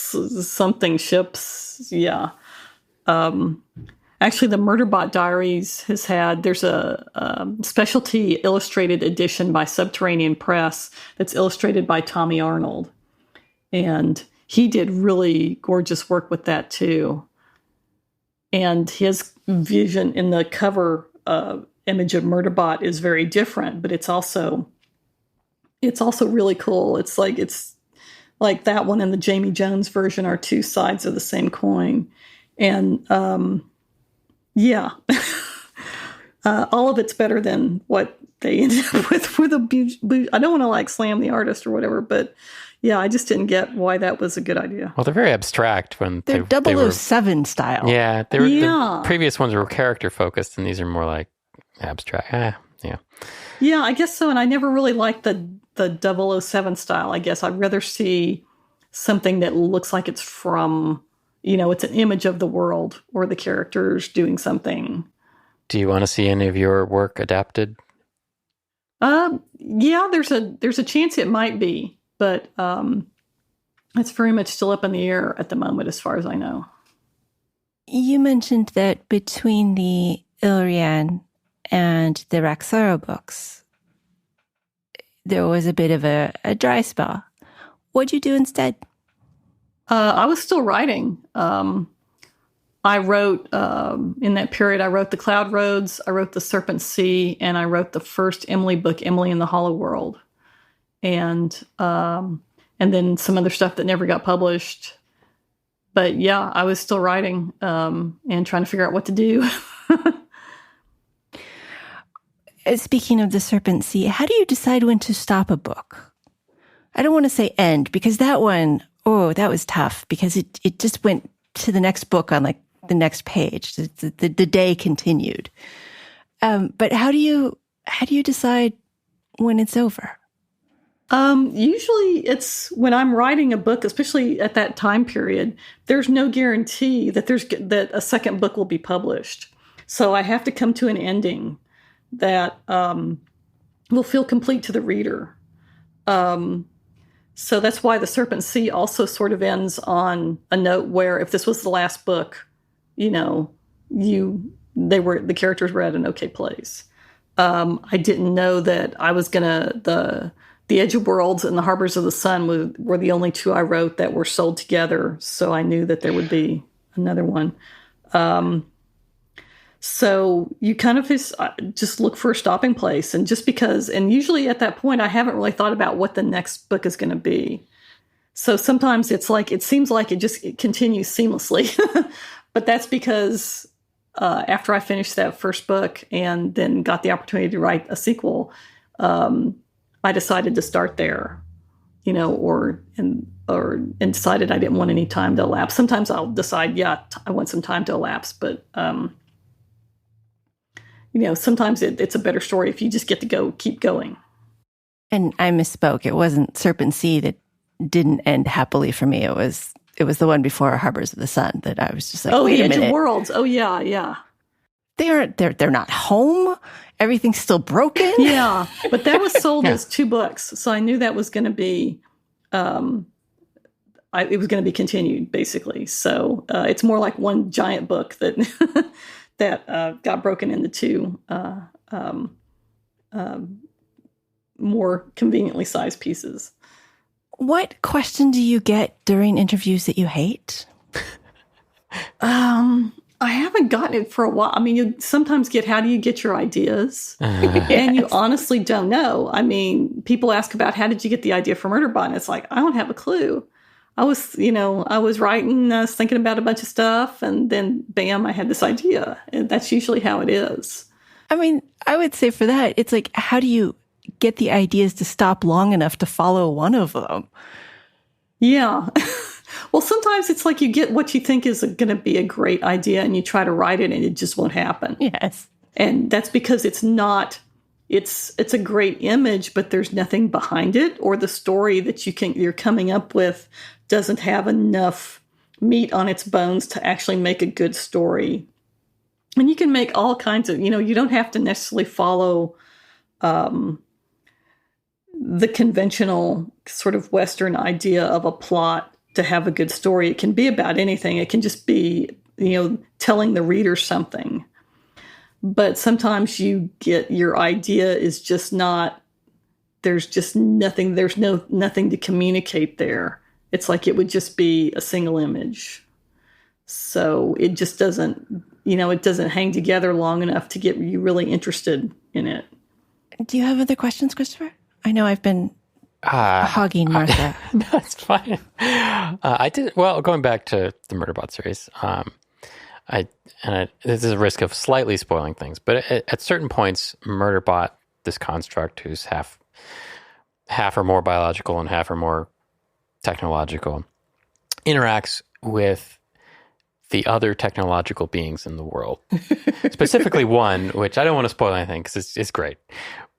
something ships. Yeah. Actually, the Murderbot Diaries there's a specialty illustrated edition by Subterranean Press that's illustrated by Tommy Arnold. And he did really gorgeous work with that too. And his vision in the cover image of Murderbot is very different, but it's also really cool. It's like that one and the Jamie Jones version are two sides of the same coin. And all of it's better than what they ended up with for the I don't want to slam the artist or whatever, but yeah, I just didn't get why that was a good idea. Well, they're very abstract when they're 007 style. Yeah, the previous ones were character focused, and these are more like abstract. Yeah. Yeah, I guess so. And I never really liked the 007 style. I guess I'd rather see something that looks like it's from, it's an image of the world or the characters doing something. Do you want to see any of your work adapted? Yeah, there's a chance it might be, but it's very much still up in the air at the moment, as far as I know. You mentioned that between the Illyrian and the Raxara books, there was a bit of a dry spell. What'd you do instead? I was still writing. I wrote, in that period, I wrote The Cloud Roads, I wrote The Serpent Sea, and I wrote the first Emily book, Emily in the Hollow World. And then some other stuff that never got published. But yeah, I was still writing and trying to figure out what to do. Speaking of The Serpent Sea, how do you decide when to stop a book? I don't want to say end, because that one, that was tough, because it just went to the next book on the next page. The day continued. But how do you decide when it's over? Usually it's when I'm writing a book, especially at that time period, there's no guarantee that that a second book will be published. So I have to come to an ending that will feel complete to the reader. So that's why The Serpent Sea also sort of ends on a note where if this was the last book, the characters were at an okay place. I didn't know that I was the Edge of Worlds and The Harbors of the Sun were the only two I wrote that were sold together. So I knew that there would be another one. So you kind of just look for a stopping place. And and usually at that point, I haven't really thought about what the next book is going to be. So sometimes it seems like it continues seamlessly, but that's because, after I finished that first book and then got the opportunity to write a sequel, I decided to start there, and decided I didn't want any time to elapse. Sometimes I'll decide, I want some time to elapse, but sometimes it's a better story if you just get to keep going. And I misspoke. It wasn't Serpent Sea that didn't end happily for me. It was the one before Harbors of the Sun that I was just like, wait a minute. Edge of Worlds. Oh yeah. They're not home. Everything's still broken. Yeah, but that was sold as 2 books, so I knew that was going to be, it was going to be continued basically. So it's more like one giant book that that got broken into 2 more conveniently sized pieces. What question do you get during interviews that you hate? I haven't gotten it for a while. I mean, you sometimes get, how do you get your ideas? And you honestly don't know. I mean, people ask about, how did you get the idea for Murderbot? And it's like, I don't have a clue. I was writing, I was thinking about a bunch of stuff, and then bam, I had this idea. And that's usually how it is. I mean, I would say for that, it's like, how do you get the ideas to stop long enough to follow one of them? Yeah. Well, sometimes it's like you get what you think is going to be a great idea and you try to write it and it just won't happen. Yes. And that's because it's a great image, but there's nothing behind it, or the story that you're coming up with doesn't have enough meat on its bones to actually make a good story. And you can make all kinds of, you don't have to necessarily follow the conventional sort of Western idea of a plot to have a good story. It can be about anything. It can just be, telling the reader something. But sometimes you get, your idea is just not, there's just nothing, there's nothing to communicate there. It's like it would just be a single image. So it just doesn't, it doesn't hang together long enough to get you really interested in it. Do you have other questions, Christopher? I know I've been hogging Martha. No, it's fine. I did, well, going back to the Murderbot series, this is a risk of slightly spoiling things, but at certain points, Murderbot, this construct who's half or more biological and half or more technological, interacts with the other technological beings in the world. Specifically one, which I don't want to spoil anything because it's great,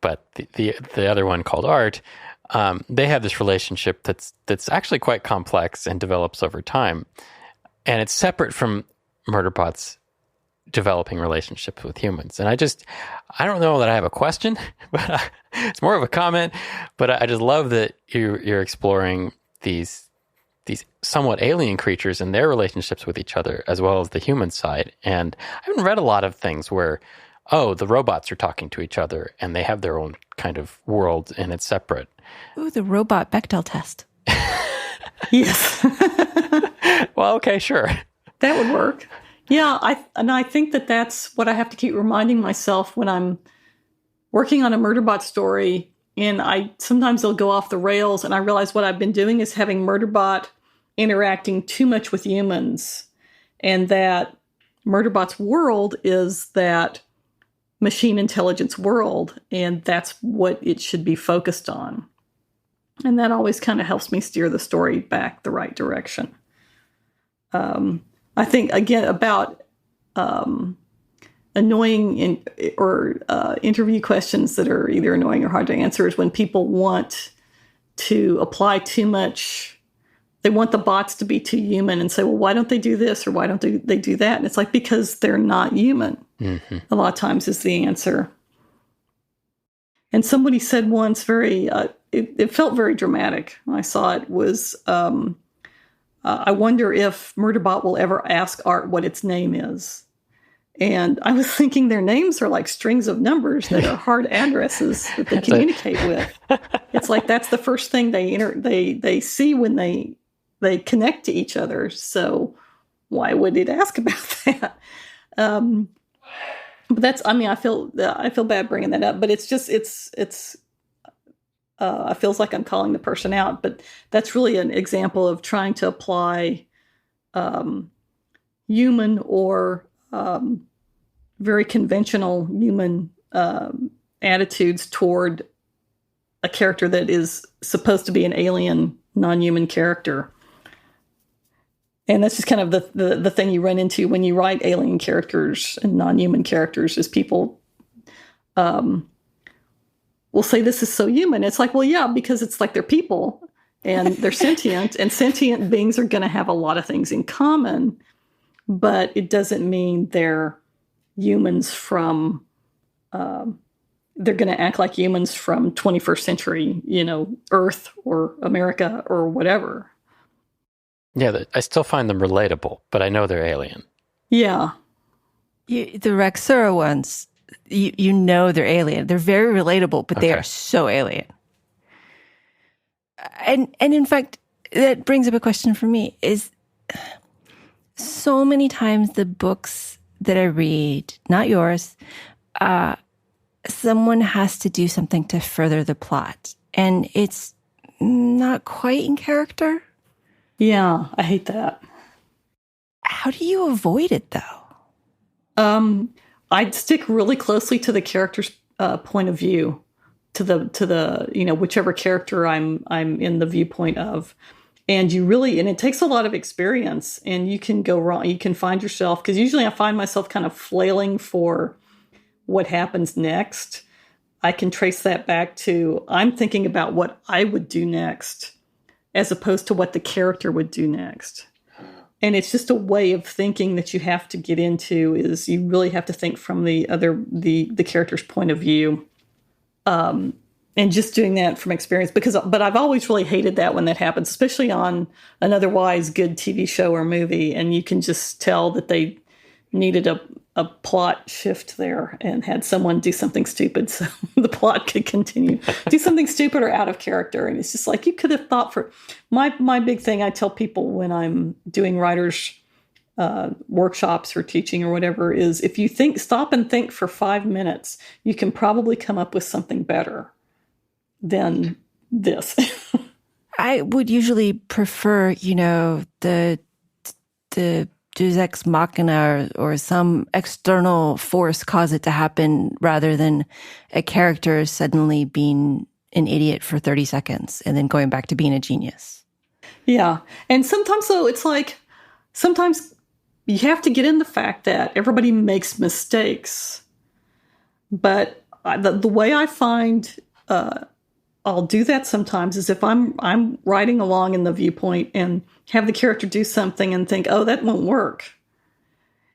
but the other one called Art, they have this relationship that's actually quite complex and develops over time. And it's separate from Murderbot's developing relationships with humans. And I don't know that I have a question, but it's more of a comment. But I just love that you're exploring these somewhat alien creatures and their relationships with each other, as well as the human side. And I haven't read a lot of things where, the robots are talking to each other and they have their own kind of world and it's separate. Ooh, the robot Bechdel test. Yes. Well, okay, sure. That would work. Yeah, I think that's what I have to keep reminding myself when I'm working on a Murderbot story, and sometimes they'll go off the rails, and I realize what I've been doing is having Murderbot interacting too much with humans, and that Murderbot's world is that machine intelligence world, and that's what it should be focused on. And that always kind of helps me steer the story back the right direction. I think, again, about annoying or interview questions that are either annoying or hard to answer is when people want to apply too much. They want the bots to be too human and say, well, why don't they do this or why don't they do that? And it's like, because they're not human. Mm-hmm. A lot of times is the answer. And somebody said once it felt very dramatic when I saw it, was, I wonder if Murderbot will ever ask Art what its name is. And I was thinking their names are like strings of numbers that are hard addresses that they communicate with. It's like that's the first thing they see when they connect to each other. So why would it ask about that? But that's, I feel bad bringing that up, but it's just, it feels like I'm calling the person out, but that's really an example of trying to apply human or very conventional human attitudes toward a character that is supposed to be an alien, non-human character. And that's just kind of the thing you run into when you write alien characters and non-human characters, is people will say this is so human. It's like, well, yeah, because it's like they're people and they're sentient, and sentient beings are going to have a lot of things in common, but it doesn't mean they're humans from, they're going to act like humans from 21st century, Earth or America or whatever. Yeah, I still find them relatable, but I know they're alien. Yeah. The Rexura ones, you know they're alien. They're very relatable, but they are so alien. And in fact, that brings up a question for me, is so many times the books that I read, not yours, someone has to do something to further the plot, and it's not quite in character. Yeah, I hate that. How do you avoid it, though? I'd stick really closely to the character's point of view, to the whichever character I'm in the viewpoint of, and it takes a lot of experience, and you can go wrong. You can find yourself, because usually I find myself kind of flailing for what happens next. I can trace that back to, I'm thinking about what I would do next, as opposed to what the character would do next. And it's just a way of thinking that you have to get into, is you really have to think from the character's point of view. And just doing that from experience, but I've always really hated that when that happens, especially on an otherwise good TV show or movie. And you can just tell that they needed a plot shift there and had someone do something stupid so the plot could continue. Do something stupid or out of character. And it's just like, you could have thought for my big thing I tell people when I'm doing writers workshops or teaching or whatever is, if you stop and think for 5 minutes, you can probably come up with something better than this. I would usually prefer, the Deus Ex Machina or some external force cause it to happen, rather than a character suddenly being an idiot for 30 seconds and then going back to being a genius. Yeah. And sometimes, though, it's like, sometimes you have to get in the fact that everybody makes mistakes. But the way I find I'll do that sometimes is if I'm writing along in the viewpoint and have the character do something and think, oh, that won't work.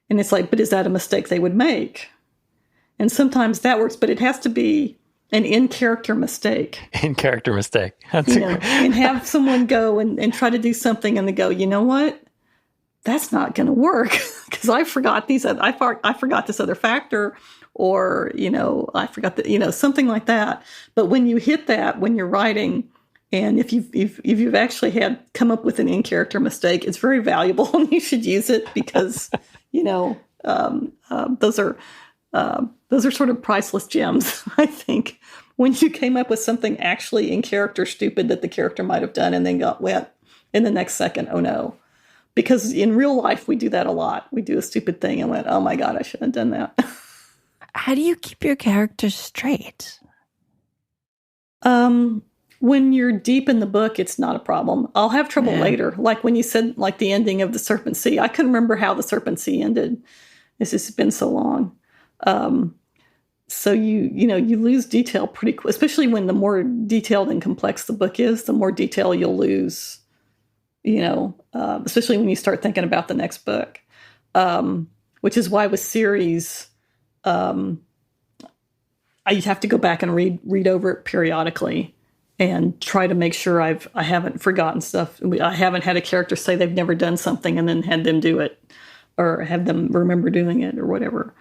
And it's like, but is that a mistake they would make? And sometimes that works, but it has to be an in-character mistake. In-character mistake. And have someone go and try to do something and they go, you know what? That's not going to work because I forgot this other factor. Or, I forgot that, something like that. But when you hit that, when you're writing, and if you've actually come up with an in-character mistake, it's very valuable and you should use it because, those are sort of priceless gems, I think. When you came up with something actually in character stupid that the character might have done and then went in the next second, oh no. Because in real life, we do that a lot. We do a stupid thing and went, oh my God, I shouldn't have done that. How do you keep your characters straight? When you're deep in the book, it's not a problem. I'll have trouble later. Like when you said, like the ending of The Serpent Sea, I couldn't remember how The Serpent Sea ended. It's just been so long. So you lose detail pretty quick, especially when the more detailed and complex the book is, the more detail you'll lose, especially when you start thinking about the next book, which is why with series, I have to go back and read over it periodically and try to make sure I haven't forgotten stuff. I haven't had a character say they've never done something and then had them do it or have them remember doing it or whatever.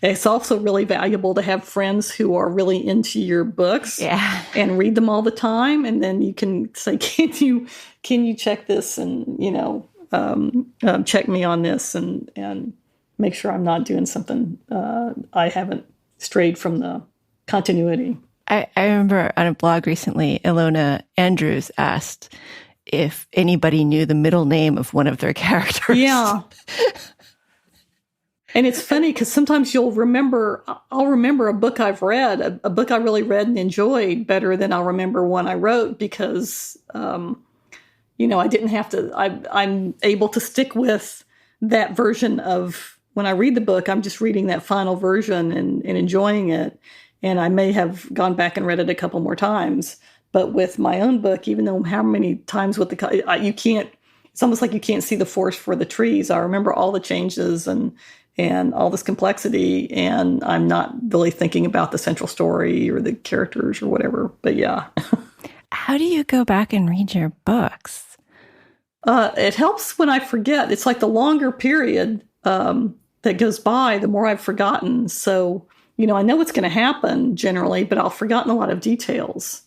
It's also really valuable to have friends who are really into your books and read them all the time. And then you can say, can you check this and, check me on this and make sure I'm not doing something I haven't strayed from the continuity. I remember on a blog recently, Ilona Andrews asked if anybody knew the middle name of one of their characters. Yeah. And it's funny because sometimes I'll remember a book I've read, a book I really read and enjoyed better than I'll remember one I wrote because, I didn't have to, I'm able to stick with that version of when I read the book, I'm just reading that final version and enjoying it. And I may have gone back and read it a couple more times. But with my own book, even though how many times with you can't, it's almost like you can't see the forest for the trees. I remember all the changes and all this complexity, and I'm not really thinking about the central story or the characters or whatever. But yeah. How do you go back and read your books? It helps when I forget. It's like the longer period that goes by, the more I've forgotten. So, I know what's going to happen generally, but I've forgotten a lot of details.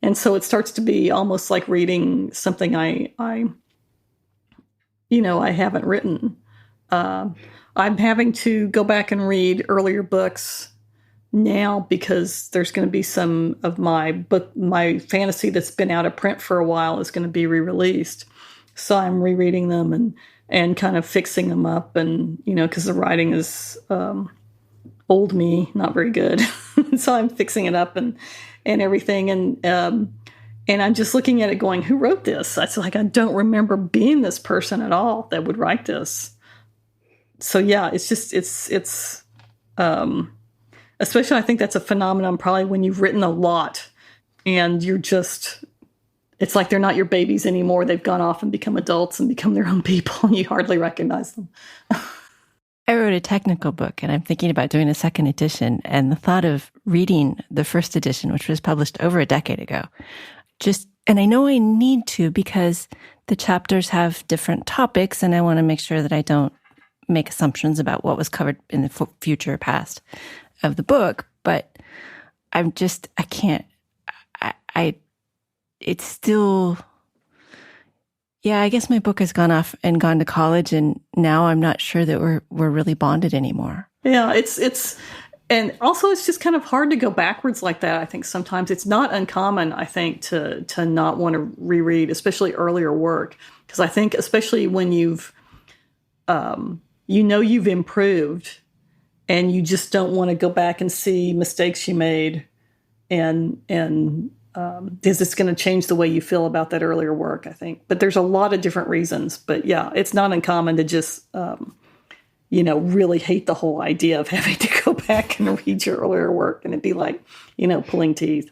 And so it starts to be almost like reading something I haven't written. I'm having to go back and read earlier books now because there's going to be some of my fantasy that's been out of print for a while is going to be re-released. So I'm rereading them and kind of fixing them up, and because the writing is old me, not very good. So I'm fixing it up and everything, and I'm just looking at it going, who wrote this? I don't remember being this person at all that would write this. So yeah, it's just it's especially I think that's a phenomenon probably when you've written a lot and it's like they're not your babies anymore. They've gone off and become adults and become their own people, and you hardly recognize them. I wrote a technical book, and I'm thinking about doing a second edition. And the thought of reading the first edition, which was published over a decade ago, and I know I need to because the chapters have different topics, and I want to make sure that I don't make assumptions about what was covered in the future past of the book. But I can't. It's still, yeah, I guess my book has gone off and gone to college, and now I'm not sure that we're really bonded anymore. Yeah, and also it's just kind of hard to go backwards like that. I think sometimes it's not uncommon, I think, to not want to reread, especially earlier work. Because I think, especially when you've improved and you just don't want to go back and see mistakes you made and is this going to change the way you feel about that earlier work, I think. But there's a lot of different reasons. But yeah, it's not uncommon to just, really hate the whole idea of having to go back and read your earlier work, and it'd be like, pulling teeth.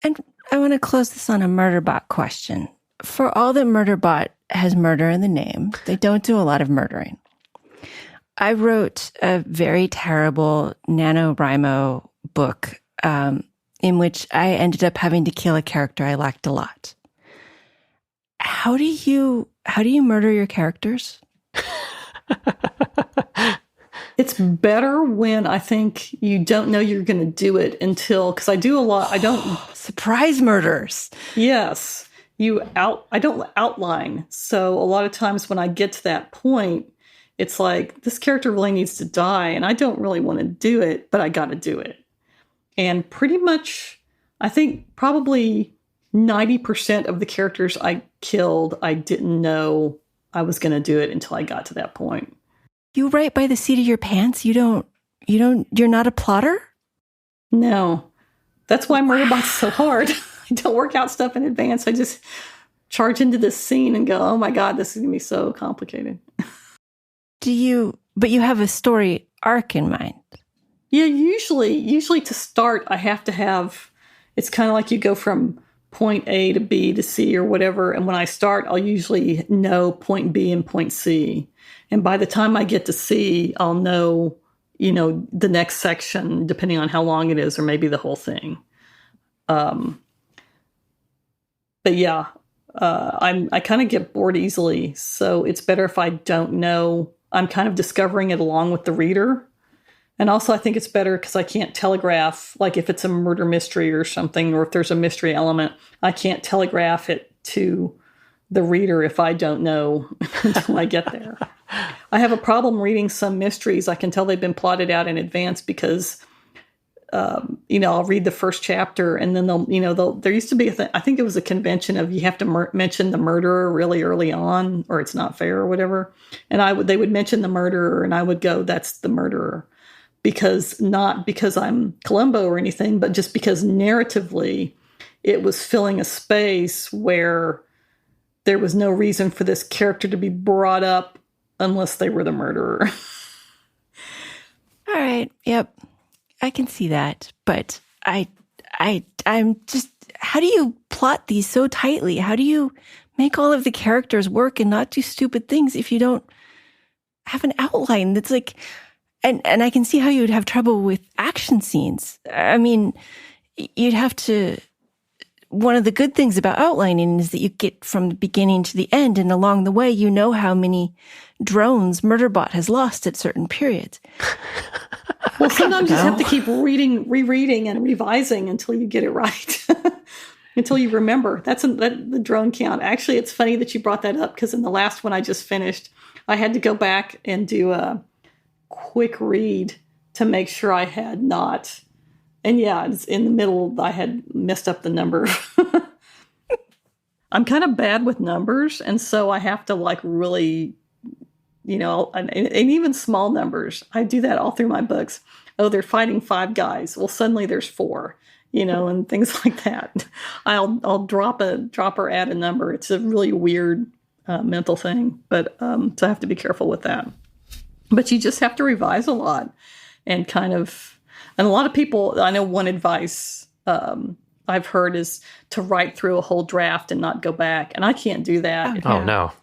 And I want to close this on a Murderbot question. For all that Murderbot has murder in the name, they don't do a lot of murdering. I wrote a very terrible NaNoWriMo book in which I ended up having to kill a character I liked a lot. How do you murder your characters? It's better when I think you don't know you're going to do it because I do a lot. I don't surprise murders. Yes. I don't outline. So a lot of times when I get to that point, it's like, this character really needs to die, and I don't really want to do it, but I got to do it. And pretty much, I think probably 90% of the characters I killed, I didn't know I was going to do it until I got to that point. You write by the seat of your pants? You're not a plotter? No. That's why Murderbot's so hard. I don't work out stuff in advance. I just charge into this scene and go, oh my God, this is going to be so complicated. But you have a story arc in mind. Yeah, usually to start, I have to have, it's kind of like you go from point A to B to C or whatever. And when I start, I'll usually know point B and point C. And by the time I get to C, I'll know, the next section, depending on how long it is, or maybe the whole thing. But yeah, I kind of get bored easily. So it's better if I don't know. I'm kind of discovering it along with the reader. And also I think it's better because I can't telegraph, like if it's a murder mystery or something, or if there's a mystery element, I can't telegraph it to the reader if I don't know until I get there. I have a problem reading some mysteries. I can tell they've been plotted out in advance because I'll read the first chapter, and then there used to be I think it was a convention of you have to mention the murderer really early on, or it's not fair or whatever. And they would mention the murderer, and I would go, "That's the murderer," not because I'm Columbo or anything, but just because narratively it was filling a space where there was no reason for this character to be brought up unless they were the murderer. All right. Yep. I can see that. But I'm just, how do you plot these so tightly? How do you make all of the characters work and not do stupid things if you don't have an outline that's like, and I can see how you would have trouble with action scenes. I mean, you'd have to, one of the good things about outlining is that you get from the beginning to the end, and along the way, you know how many drones Murderbot has lost at certain periods. Well, sometimes you have to keep rereading and revising until you get it right, until you remember. That's the drone count. Actually, it's funny that you brought that up, because in the last one I just finished, I had to go back and do a quick read to make sure I had not. And yeah, it's in the middle, I had messed up the number. I'm kind of bad with numbers, and so I have to really, and even small numbers. I do that all through my books. Oh, they're fighting 5 guys. Well, suddenly there's 4, and things like that. I'll drop or add a number. It's a really weird mental thing, but so I have to be careful with that. But you just have to revise a lot, and and a lot of people, I know one advice I've heard is to write through a whole draft and not go back. And I can't do that. Oh, no.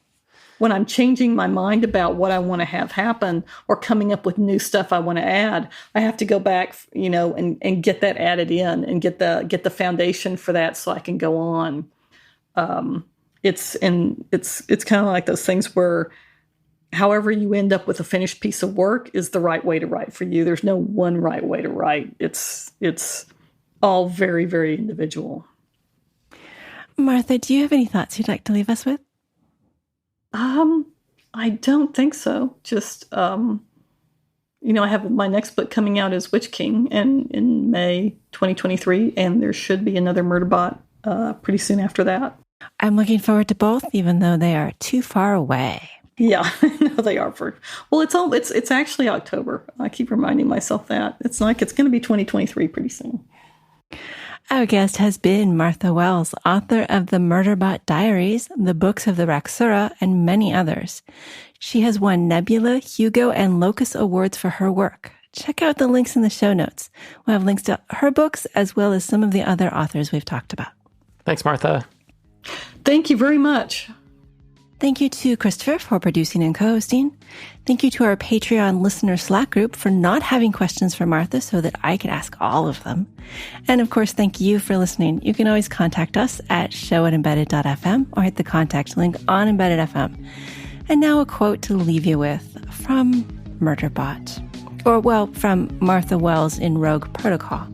When I'm changing my mind about what I want to have happen or coming up with new stuff I want to add, I have to go back, and get that added in and get the foundation for that so I can go on. It's kind of like those things where however you end up with a finished piece of work is the right way to write for you. There's no one right way to write. It's all very, very individual. Martha, do you have any thoughts you'd like to leave us with? I don't think so. Just, I have my next book coming out is Witch King in May 2023, and there should be another Murderbot pretty soon after that. I'm looking forward to both, even though they are too far away. Yeah, no, they are. It's actually October. I keep reminding myself that. It's going to be 2023 pretty soon. Our guest has been Martha Wells, author of the Murderbot Diaries, the Books of the Raxura, and many others. She has won Nebula, Hugo, and Locus Awards for her work. Check out the links in the show notes. We'll have links to her books as well as some of the other authors we've talked about. Thanks, Martha. Thank you very much. Thank you to Christopher for producing and co-hosting. Thank you to our Patreon listener Slack group for not having questions for Martha so that I could ask all of them. And of course, thank you for listening. You can always contact us at show@embedded.fm or hit the contact link on Embedded FM. And now a quote to leave you with from Murderbot. From Martha Wells in Rogue Protocol.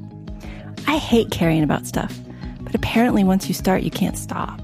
I hate caring about stuff, but apparently once you start, you can't stop.